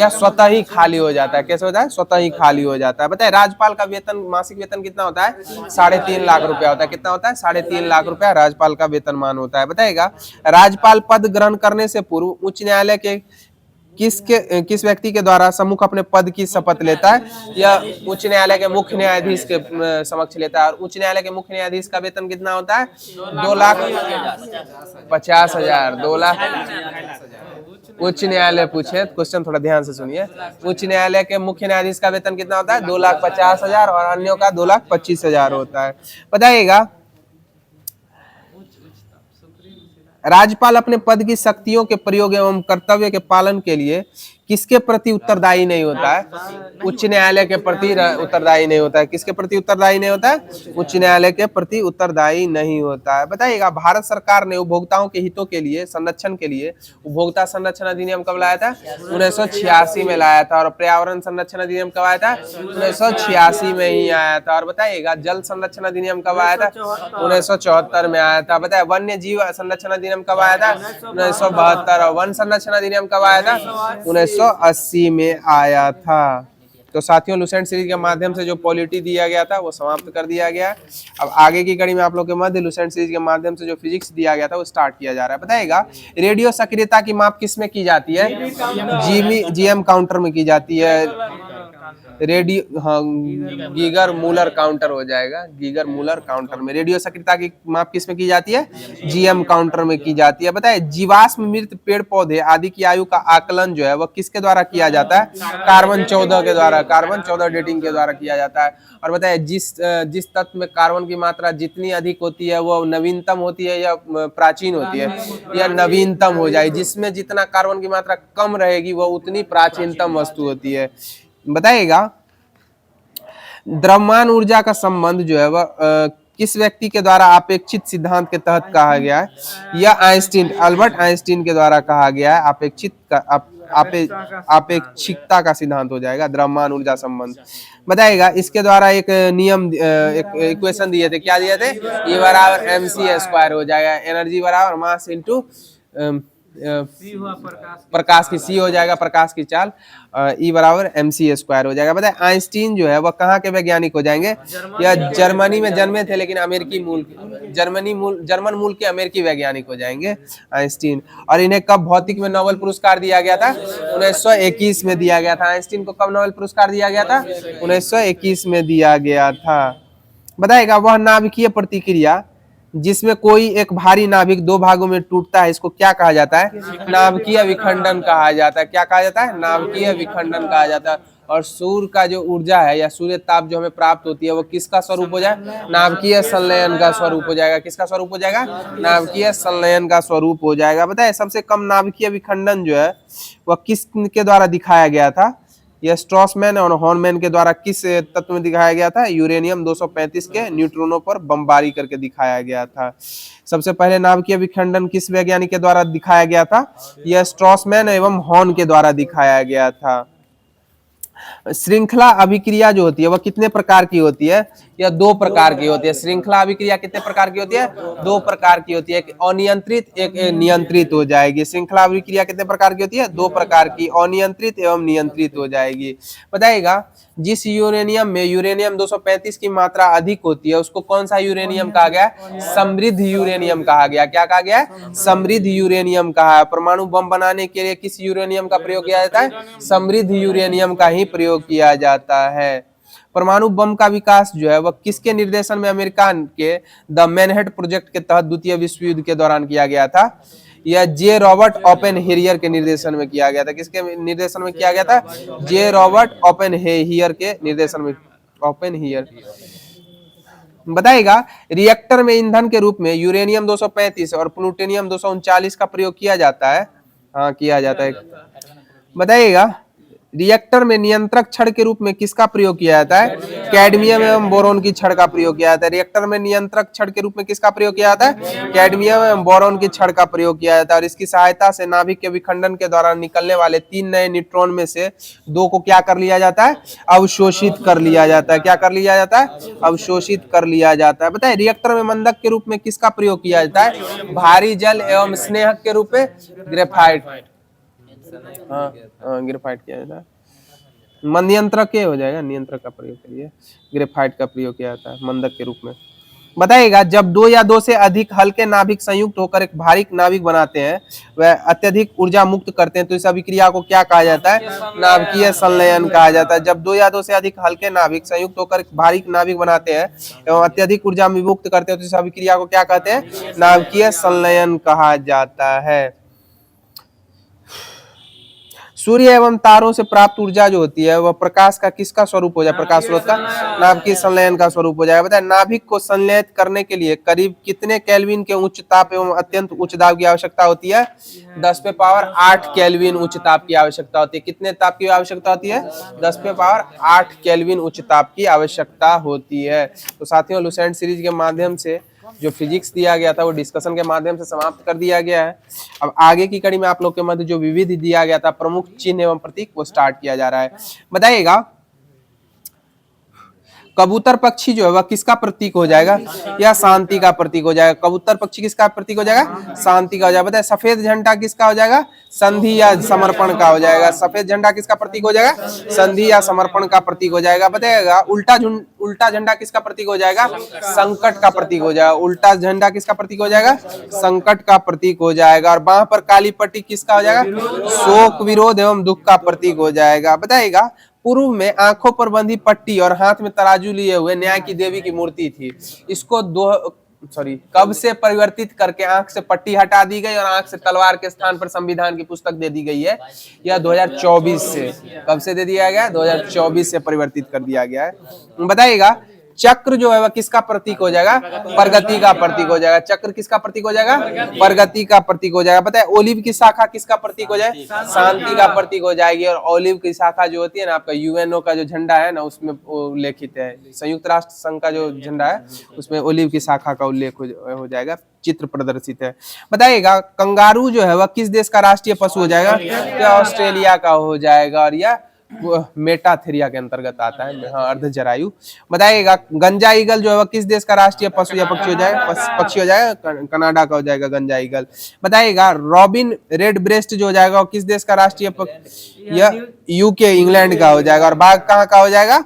स्वतः ही खाली हो जाता है? कैसे होता है? स्वतः ही खाली हो जाता है। बताइए राज्यपाल का वेतन, मासिक वेतन कितना होता है? 3.5 लाख रुपया होता है। कितना होता है? 3.5 लाख रुपया राज्यपाल का वेतनमान होता है। बताइएगा राज्यपाल पद ग्रहण करने से पूर्व उच्च न्यायालय के किस व्यक्ति के द्वारा सम्मुख अपने पद की शपथ लेता है? या उच्च न्यायालय के मुख्य न्यायाधीश के समक्ष लेता है। और उच्च न्यायालय के मुख्य न्यायाधीश का वेतन कितना होता है? 2,50,000। 2 लाख। उच्च न्यायालय पूछे क्वेश्चन, थोड़ा ध्यान से सुनिए। उच्च न्यायालय के मुख्य न्यायाधीश का वेतन कितना होता है? 2,50,000 और अन्यों का 2,25,000 होता है। बताइएगा राज्यपाल अपने पद की शक्तियों के प्रयोग एवं कर्तव्य के पालन के लिए किसके प्रति उत्तरदायी नहीं होता है? उच्च न्यायालय के प्रति उत्तरदायी नहीं होता है। किसके प्रति उत्तरदायी नहीं होता है? उच्च न्यायालय के प्रति उत्तरदायी नहीं होता है। बताइएगा भारत सरकार ने उपभोक्ताओं के हितों के लिए संरक्षण के लिए उपभोक्ता संरक्षण अधिनियम कब लाया था? 1986 में लाया था। और पर्यावरण संरक्षण अधिनियम कब आया था? 1986 में ही आया था। और बताइएगा जल संरक्षण अधिनियम कब आया था? 1974 में आया था। बताए वन्य जीव संरक्षण अधिनियम कब आया था? 1972। और वन संरक्षण अधिनियम कब आया था? 1980 में आया था। तो साथियों लुसेंट सीरीज के माध्यम से जो पॉलिटी दिया गया था वो समाप्त कर दिया गया। अब आगे की कड़ी में आप लोग के मध्य लुसेंट सीरीज के माध्यम से जो फिजिक्स दिया गया था वो स्टार्ट किया जा रहा है। बताइएगा रेडियो सक्रियता की माप किस में की जाती है? जीएम काउंटर में की जाती है। रेडियो, हाँ, गीगर मूलर काउंटर हो जाएगा। गीगर मूलर काउंटर में रेडियो सक्रियता की माप किस में की जाती है? जीएम काउंटर में की जाती है। बताइए जीवाश्म मृत पेड़ पौधे आदि की आयु का आकलन जो है वह किसके द्वारा किया जाता है? कार्बन 14 के द्वारा, कार्बन 14 डेटिंग के द्वारा किया जाता है। और बताइए जिस तत्व में कार्बन की मात्रा जितनी अधिक होती है वो नवीनतम होती है या प्राचीन होती है? या नवीनतम हो जाए। जिसमें जितना कार्बन की मात्रा कम रहेगी वो उतनी प्राचीनतम वस्तु होती है। बताइएगा द्रव्यमान ऊर्जा का संबंध जो है वह किस व्यक्ति के द्वारा अपेक्षित सिद्धांत के तहत कहा गया है? यह आइंस्टीन, अल्बर्ट आइंस्टीन के द्वारा कहा गया है। अपेक्षिकता का सिद्धांत हो जाएगा द्रव्यमान ऊर्जा संबंध। बताइएगा इसके द्वारा एक नियम, एक इक्वेशन दिए थे। क्या दिए थे? E बराबर mc² हो जाएगा। एनर्जी बराबर मास इंटू प्रकाश की सी हो जाएगा, प्रकाश की चाल। E बराबर mc² हो जाएगा। बताए आइंस्टीन जो है वह कहाँ के वैज्ञानिक हो जाएंगे? या जर्मनी में जन्मे थे लेकिन अमेरिकी मूल, जर्मन मूल के अमेरिकी वैज्ञानिक हो जाएंगे आइंस्टीन। और इन्हें कब भौतिक में नोबेल पुरस्कार दिया गया था? 1921 में दिया गया था। आइंस्टीन को कब नोबेल पुरस्कार दिया गया था? 1921 में दिया गया था। बताएगा वह नाभिकीय प्रतिक्रिया जिसमें कोई एक भारी नाभिक 2 भागों में टूटता है इसको क्या कहा जाता है? नाभिकीय विखंडन कहा जाता है। क्या कहा जाता है? नाभिकीय विखंडन कहा जाता है। और सूर्य का जो ऊर्जा है या सूर्य ताप जो हमें प्राप्त होती है वो किसका स्वरूप हो जाए? नाभिकीय संलयन का स्वरूप हो जाएगा। किसका स्वरूप हो जाएगा? नाभिकीय संलयन का स्वरूप हो जाएगा। बताए सबसे कम नाभिकीय विखंडन जो है वह किसके द्वारा दिखाया गया था? यह स्ट्रॉसमैन और हॉर्नमैन के द्वारा किस तत्व में दिखाया गया था? यूरेनियम 235 के न्यूट्रॉनों पर बमबारी करके दिखाया गया था। सबसे पहले नाभिकीय विखंडन किस वैज्ञानिक के द्वारा दिखाया गया था? यह स्ट्रॉसमैन एवं हॉर्न के द्वारा दिखाया गया था। श्रृंखला अभिक्रिया जो होती है वह कितने प्रकार की होती है? यह दो प्रकार की होती है। श्रृंखला अभिक्रिया कितने प्रकार की होती है? दो प्रकार की होती है, एक अनियंत्रित एक नियंत्रित हो जाएगी। श्रृंखला अभिक्रिया कितने प्रकार की होती है? दो प्रकार की, अनियंत्रित एवं नियंत्रित हो जाएगी। बताइएगा जिस यूरेनियम में यूरेनियम 235 की मात्रा अधिक होती है उसको कौन सा यूरेनियम कहा गया? समृद्ध यूरेनियम कहा गया। क्या कहा गया? समृद्ध यूरेनियम कहा है। परमाणु बम बनाने के लिए किस यूरेनियम का प्रयोग किया जाता है? समृद्ध यूरेनियम का ही प्रयोग किया जाता है। परमाणु बम का विकास जो है वह किसके निर्देशन में अमेरिका के द मैनहट्टन प्रोजेक्ट के तहत द्वितीय विश्व युद्ध के दौरान किया गया था? यह जे रॉबर्ट ओपेनहेयर के निर्देशन में किया गया था। किसके निर्देशन में किया गया था? जे रॉबर्ट ओपेनहेयर के निर्देशन में। ओपेनहेयर बताएगा रिएक्टर में ईंधन के रूप में यूरेनियम 235 और प्लूटोनियम 239 का प्रयोग किया जाता है। हाँ किया जाता है। बताइएगा रिएक्टर में नियंत्रक छड़ के रूप में किसका प्रयोग किया जाता है? कैडमियम एवं बोरोन की छड़ का प्रयोग किया जाता है। रिएक्टर में नियंत्रक छड़ के रूप में किसका प्रयोग किया जाता है? कैडमियम एवं बोरोन की छड़ का प्रयोग किया जाता है। और इसकी सहायता से नाभिक के विखंडन के दौरान निकलने वाले 3 नए न्यूट्रॉन में से 2 को क्या कर लिया जाता है? अवशोषित कर लिया जाता है। क्या कर लिया जाता है? अवशोषित कर लिया जाता है। बताए रिएक्टर में मंदक के रूप में किसका प्रयोग किया जाता है? भारी जल एवं स्नेहक के रूप में ग्रेफाइट। हाँ ग्रेफाइट किया जाता है। नियंत्रक हो जाएगा, नियंत्रक का प्रयोग करिए। ग्रेफाइट का प्रयोग किया जाता है मंदक के रूप में। बताइएगा जब 2 या 2 से अधिक हल्के नाभिक संयुक्त होकर एक भारी नाभिक बनाते हैं वह अत्यधिक ऊर्जा मुक्त करते हैं तो इस अभिक्रिया को क्या कहा जाता है? नाभिकीय संलयन कहा जाता है। जब 2 या 2 से अधिक हल्के नाभिक संयुक्त होकर एक भारी नाभिक बनाते हैं एवं अत्यधिक ऊर्जा मुक्त करते हैं तो इस अभिक्रिया को क्या कहते हैं? नाभिकीय संलयन कहा जाता है। सूर्य एवं तारों से प्राप्त ऊर्जा जो होती है वह प्रकाश का किसका स्वरूप हो जाए? प्रकाश स्रोत का, नाभिकीय संलयन का स्वरूप हो जाएगा। बताए नाभिक को संलयित करने के लिए करीब कितने केल्विन के उच्च ताप एवं अत्यंत उच्च दाब की आवश्यकता होती है? 10⁸ केल्विन उच्च ताप की आवश्यकता होती है। कितने ताप की आवश्यकता होती है? 10⁸ केल्विन उच्च ताप की आवश्यकता होती है। तो साथियों लुसेंट सीरीज के माध्यम से जो फिजिक्स दिया गया था वो डिस्कशन के माध्यम से समाप्त कर दिया गया है। अब आगे की कड़ी में आप लोग के मध्य जो विविध दिया गया था प्रमुख चिन्ह एवं प्रतीक वो स्टार्ट किया जा रहा है। बताइएगा कबूतर पक्षी जो है वह किसका प्रतीक हो जाएगा? या शांति का प्रतीक हो जाएगा। कबूतर पक्षी किसका प्रतीक हो जाएगा? शांति का हो जाएगा। बताए सफेद झंडा किसका हो जाएगा? संधि या समर्पण का हो जाएगा। सफेद झंडा किसका प्रतीक हो जाएगा? संधि या समर्पण का प्रतीक हो जाएगा। बताइएगा उल्टा झंडा किसका प्रतीक हो जाएगा? संकट का प्रतीक हो जाएगा। उल्टा झंडा किसका प्रतीक हो जाएगा? संकट का प्रतीक हो जाएगा। और बाह पर काली पट्टी किसका हो जाएगा? शोक विरोध एवं दुख का प्रतीक हो जाएगा। बताइएगा पूर्व में आंखों पर बंधी पट्टी और हाथ में तराजू लिए हुए न्याय की देवी की मूर्ति थी। इसको कब से परिवर्तित करके आंख से पट्टी हटा दी गई और आंख से तलवार के स्थान पर संविधान की पुस्तक दे दी गई है? यह 2024 से। कब से दे दिया गया? 2024 से परिवर्तित कर दिया गया है। बताइएगा चक्र जो है वह किसका प्रतीक हो जाएगा? प्रगति का प्रतीक हो जाएगा। चक्र किसका प्रतीक हो जाएगा? प्रगति का प्रतीक हो जाएगा। बताए ओलिव की शाखा किसका प्रतीक हो जाए? शांति का प्रतीक हो जाएगी। और ओलिव की शाखा जो होती है ना आपका यूएनओ का जो झंडा है ना उसमें उल्लेखित है। संयुक्त राष्ट्र संघ का जो झंडा है उसमें ओलिव की शाखा का उल्लेख हो जाएगा, चित्र प्रदर्शित है। बताइएगा कंगारू जो है वह किस देश का राष्ट्रीय पशु हो जाएगा? या ऑस्ट्रेलिया का हो जाएगा। और यह मेटाथेरिया के अंतर्गत आता है, हाँ अर्धजरायु। बताइएगा गंजा ईगल जो है वह किस देश का राष्ट्रीय पशु या पक्षी हो जाएगा? पक्षी हो जाएगा, कनाडा का हो जाएगा गंजा ईगल। बताइएगा रॉबिन रेड ब्रेस्ट जो हो जाएगा वो किस देश का राष्ट्रीय पक्षी? यह यूके इंग्लैंड का हो जाएगा। और बाघ कहाँ का हो जाएगा?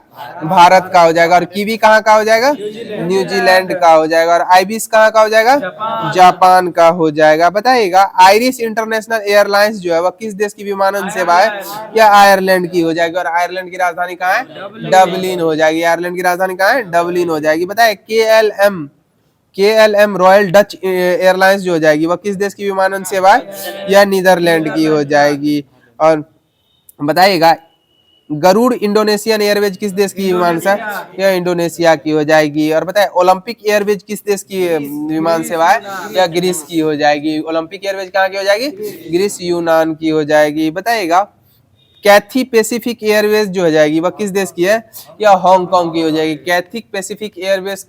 भारत का हो जाएगा। और कीवी कहाँ का हो जाएगा? न्यूजीलैंड का हो जाएगा। और आइबिस कहाँ का हो जाएगा? जापान का हो जाएगा। बताइएगा आयरिश इंटरनेशनल एयरलाइंस जो है वह किस देश की विमानन सेवा है? या आयरलैंड की हो जाएगी। और आयरलैंड की राजधानी कहाँ है? डबलिन हो जाएगी। आयरलैंड की राजधानी कहाँ है? डबलिन हो जाएगी। बताए KLM रॉयल डच एयरलाइंस जो हो जाएगी वह किस देश की विमानन सेवा है? या नीदरलैंड की हो जाएगी। और बताइएगा गरुड़ इंडोनेशियन एयरवेज किस देश की विमान सेवा? या इंडोनेशिया की हो जाएगी। और बताए ओलंपिक एयरवेज किस देश की विमान सेवा है? या ग्रीस की हो जाएगी। ओलंपिक एयरवेज कहाँ की हो जाएगी? ग्रीस यूनान की हो जाएगी। बताइएगा कैथी पैसिफिक एयरवेज जो हो जाएगी वह किस देश की है? या हांगकांग की हो जाएगी। कैथी पैसिफिक एयरवेज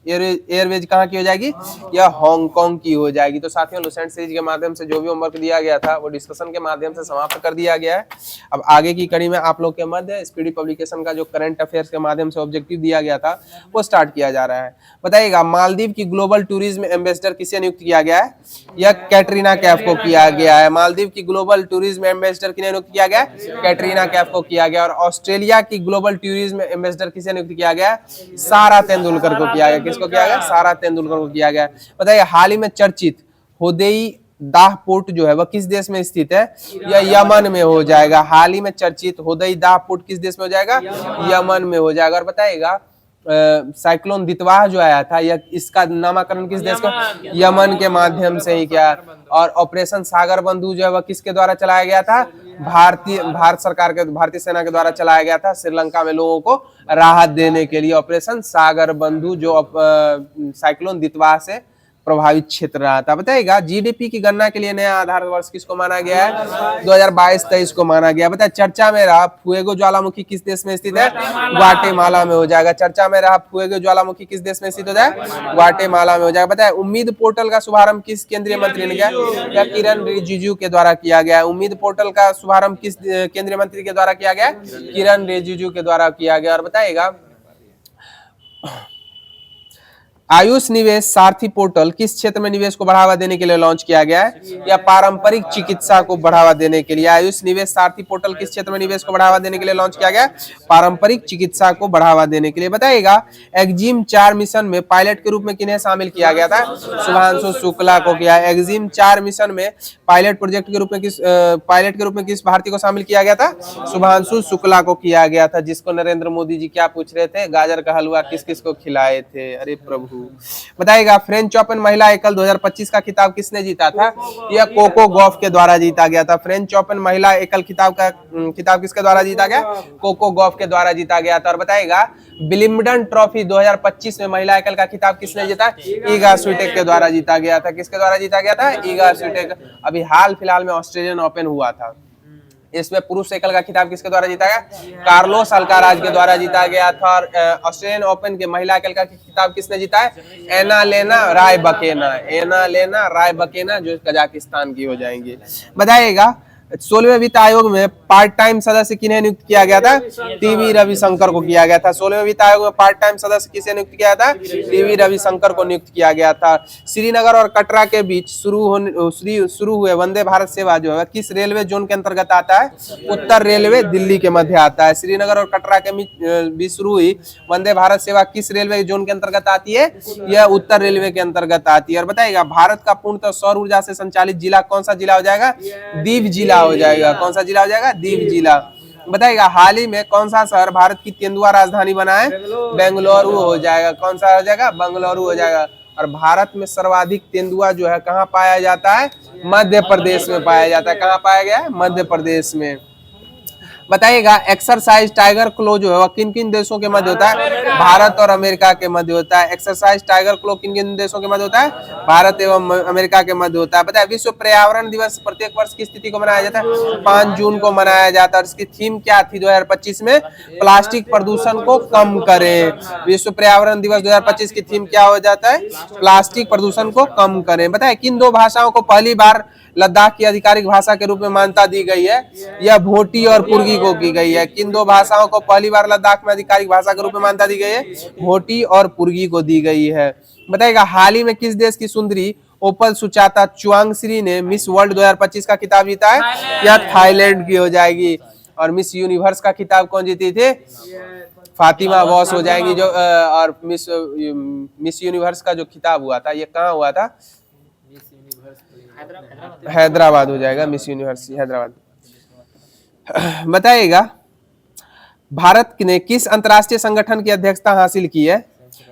एयरवेज कहाँ की हो जाएगी, यह हांगकांग की हो जाएगी। तो साथियों लुसेंट सीरीज के माध्यम से जो भी होमवर्क दिया गया था वो डिस्कशन के माध्यम से समाप्त कर दिया गया है। अब आगे की कड़ी में आप लोग के मध्य स्पीडी पब्लिकेशन का जो करंट अफेयर्स के माध्यम से ऑब्जेक्टिव दिया गया था वो स्टार्ट किया जा रहा है। बताइएगा मालदीव की ग्लोबल टूरिज्म एम्बेसडर किसे नियुक्त किया गया है, यह कैटरीना कैफ को किया गया है। मालदीव की ग्लोबल टूरिज्म एम्बेसडर किसे नियुक्त किया गया, कैटरीना कैफ को किया गया। और ऑस्ट्रेलिया की ग्लोबल टूरिज्म एम्बेसडर किसे नियुक्त किया गया, सारा तेंदुलकर को किया गया। किसको किया गया, सारा तेंदुलकर को किया गया। बताइए हाल ही में चर्चित होदेई दाह पोर्ट जो है वह किस देश में स्थित है, यह यमन में हो जाएगा। हाल ही में चर्चित होदेई दाह पोर्ट किस देश में हो जाएगा, यमन में हो जाएगा। और बताइएगा साइक्लोन दितवाह जो आया था यह इसका नामकरण किस देश को, यमन के माध्यम से ही किया। और ऑपरेशन सागर बंधु जो है वह किसके द्वारा चलाया गया था, भारत सरकार के, भारतीय सेना के द्वारा चलाया गया था श्रीलंका में लोगों को राहत देने के लिए। ऑपरेशन सागर बंधु जो साइक्लोन दितवाह से प्रभावित क्षेत्र रहा था। बताइएगा जीडीपी की गणना के लिए नया आधार वर्ष किसको माना गया है, 2022-23 को माना गया। बताइए चर्चा में रहा फुएगो ज्वालामुखी किस देश में स्थित है, ग्वाटेमाला में हो जाएगा। चर्चा में रहा फुएगो ज्वालामुखी किस देश में स्थित हो जाए, ग्वाटेमाला में हो जाएगा। बताइए उम्मीद पोर्टल का शुभारंभ किस केंद्रीय मंत्री ने किया, या किरण रिजिजू के द्वारा किया गया। उम्मीद पोर्टल का शुभारंभ किस केंद्रीय मंत्री के द्वारा किया गया, किरण रिजिजू के द्वारा किया गया। और बताइएगा आयुष निवेश सारथी पोर्टल किस क्षेत्र में निवेश को बढ़ावा देने के लिए लॉन्च किया गया है, या पारंपरिक चिकित्सा को बढ़ावा देने के लिए। आयुष निवेश सारथी पोर्टल किस क्षेत्र में निवेश को बढ़ावा देने के लिए लॉन्च किया गया, पारंपरिक चिकित्सा को बढ़ावा देने के लिए। बताइएगा एक्जिम 4 मिशन में पायलट के रूप में किन्हें शामिल किया गया था, शुभांशु शुक्ला को किया। एक्जिम 4 मिशन में पायलट प्रोजेक्ट के रूप में किस भारतीय को शामिल किया गया था, शुभांशु शुक्ला को किया गया था, जिसको नरेंद्र मोदी जी क्या पूछ रहे थे, गाजर का हलवा किस किस को खिलाए थे। अरे प्रभु। बताइएगा फ्रेंच ओपन महिला एकल 2025 का खिताब किसने जीता था, यह कोको गॉफ के द्वारा जीता गया था। फ्रेंच ओपन महिला एकल खिताब किसके द्वारा जीता गया, कोको गॉफ के द्वारा जीता गया था। और बताइएगा विंबलडन ट्रॉफी 2025 में महिला एकल का खिताब किसने जीता, ईगा स्वीटेक के द्वारा जीता गया था। किसके द्वारा जीता गया था, ईगा स्वीटेक। अभी हाल फिलहाल में ऑस्ट्रेलियन ओपन हुआ था, इसमें पुरुष एकल का खिताब किसके द्वारा जीता गया, कार्लोस अल्काराज के द्वारा जीता गया था। और ऑस्ट्रेलियन ओपन के महिला एकल का खिताब किसने जीता है, एना लेना राय बकेना जो कजाकिस्तान की हो जाएंगी। बताइएगा 16वें वित्त आयोग में पार्ट टाइम सदस्य किन्हें नियुक्त किया गया था, टीवी रविशंकर को किया गया था। 16वें वित्त आयोग में पार्ट टाइम सदस्य किसे नियुक्त किया था, टीवी रविशंकर को नियुक्त किया गया था। श्रीनगर और कटरा के बीच शुरू हुए वंदे भारत सेवा जो है किस रेलवे जोन के अंतर्गत आता है, उत्तर रेलवे दिल्ली के मध्य आता है। श्रीनगर और कटरा के बीच शुरू हुई वंदे भारत सेवा किस रेलवे जोन के अंतर्गत आती है, यह उत्तर रेलवे के अंतर्गत आती है। और बताइएगा भारत का पूर्णतः सौर ऊर्जा से संचालित जिला कौन सा जिला हो जाएगा, दीव जिला हो जाएगा। कौन सा जिला हो जाएगा, दीव जिला। बताइएगा हाल ही में कौन सा शहर भारत की तेंदुआ राजधानी बना है, बेंगलुरु हो जाएगा। कौन सा हो जाएगा, बेंगलुरु हो जाएगा। और भारत में सर्वाधिक तेंदुआ जो है कहाँ पाया जाता है, मध्य प्रदेश में पाया जाता है। कहाँ पाया गया है, मध्य प्रदेश में। बताइएगा एक्सरसाइज टाइगर क्लो जो है वह किन किन देशों के मध्य होता है, भारत और अमेरिका के मध्य होता है। एक्सरसाइज टाइगर क्लो किन किन देशों के मध्य होता है, भारत एवं अमेरिका के मध्य होता है। बताइए विश्व पर्यावरण दिवस प्रत्येक वर्ष किस तिथि को मनाया जाता है, 5 जून को मनाया जाता है। इसकी थीम क्या थी 2025 में, प्लास्टिक प्रदूषण को कम करें। विश्व पर्यावरण दिवस 2025 की थीम क्या हो जाता है, प्लास्टिक प्रदूषण को कम करें। बताए किन 2 भाषाओं को पहली बार लद्दाख की आधिकारिक भाषा के रूप में मान्यता दी गई है, यह भोटी और पुर्गी को की गई है। किन 2 भाषाओं को पहली बार लद्दाख में आधिकारिक भाषा के रूप में मान्यता दी गई है, भोटी और पुर्गी को दी गई है। बताइएगा हाल ही में किस देश की सुंदरी ओपल सुचाता चुआंगश्री ने मिस वर्ल्ड 2025 का खिताब जीता है, यह थाईलैंड की हो जाएगी। और मिस यूनिवर्स का खिताब कौन जीती थी, फातिमा बॉस हो जाएंगी जो। और मिस यूनिवर्स का जो खिताब हुआ था ये कहाँ हुआ था, हैदराबाद हो जाएगा, मिस यूनिवर्सिटी हैदराबाद। बताइएगा भारत ने किस अंतर्राष्ट्रीय संगठन की अध्यक्षता हासिल की है,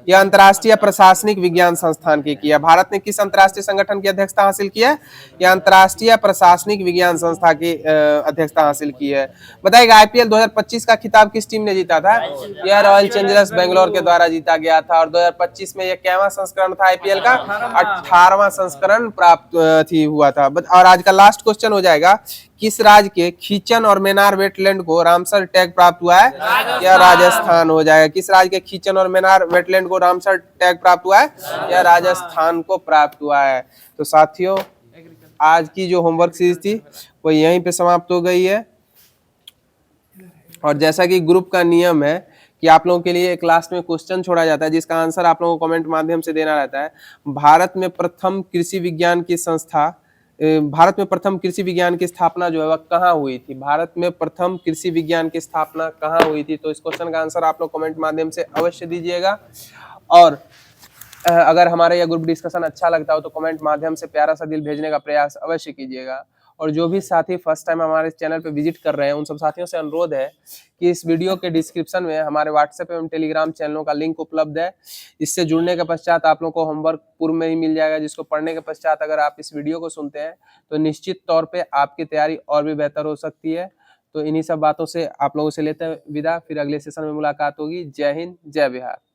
यह अंतर्राष्ट्रीय प्रशासनिक विज्ञान संस्थान की किया। भारत ने किस अंतर्राष्ट्रीय संगठन की अध्यक्षता हासिल की है, यह अंतर्राष्ट्रीय प्रशासनिक विज्ञान संस्था की अध्यक्षता हासिल की है। बताइएगा आईपीएल 2025 का खिताब किस टीम ने जीता था, यह रॉयल चैलेंजर्स बेंगलोर के द्वारा जीता गया था। और 2025 में यह कैवां संस्करण था आईपीएल का, 18वां संस्करण प्राप्त हुआ था। और आज का लास्ट क्वेश्चन हो जाएगा किस राज्य के खीचन और मेनार वेटलैंड को रामसर टैग प्राप्त हुआ है? या राजस्थान हो जाएगा। किस राज्य के खीचन और मेनार वेटलैंड को रामसर टैग प्राप्त हुआ है? या राजस्थान को प्राप्त हुआ है। तो साथियों आज की जो होमवर्क सीरीज थी वो यहीं पे समाप्त हो गई है। और जैसा कि ग्रुप का नियम है कि आप लोगों के लिए क्लास में क्वेश्चन छोड़ा जाता है जिसका आंसर आप लोगों को कमेंट माध्यम से देना रहता है। भारत में प्रथम कृषि विज्ञान की स्थापना जो है वह कहाँ हुई थी? भारत में प्रथम कृषि विज्ञान की स्थापना कहाँ हुई थी? तो इस क्वेश्चन का आंसर आप लोग कमेंट माध्यम से अवश्य दीजिएगा। और अगर हमारा यह ग्रुप डिस्कशन अच्छा लगता हो तो कमेंट माध्यम से प्यारा सा दिल भेजने का प्रयास अवश्य कीजिएगा। और जो भी साथी फर्स्ट टाइम हमारे चैनल पे विजिट कर रहे हैं उन सब साथियों से अनुरोध है कि इस वीडियो के डिस्क्रिप्शन में हमारे व्हाट्सएप एवं टेलीग्राम चैनलों का लिंक उपलब्ध है। इससे जुड़ने के पश्चात आप लोग को होमवर्क पूर्व में ही मिल जाएगा, जिसको पढ़ने के पश्चात अगर आप इस वीडियो को सुनते हैं तो निश्चित तौर पर आपकी तैयारी और भी बेहतर हो सकती है। तो इन्हीं सब बातों से आप लोगों से लेते हैं विदा, फिर अगले सेशन में मुलाकात होगी। जय हिंद, जय बिहार।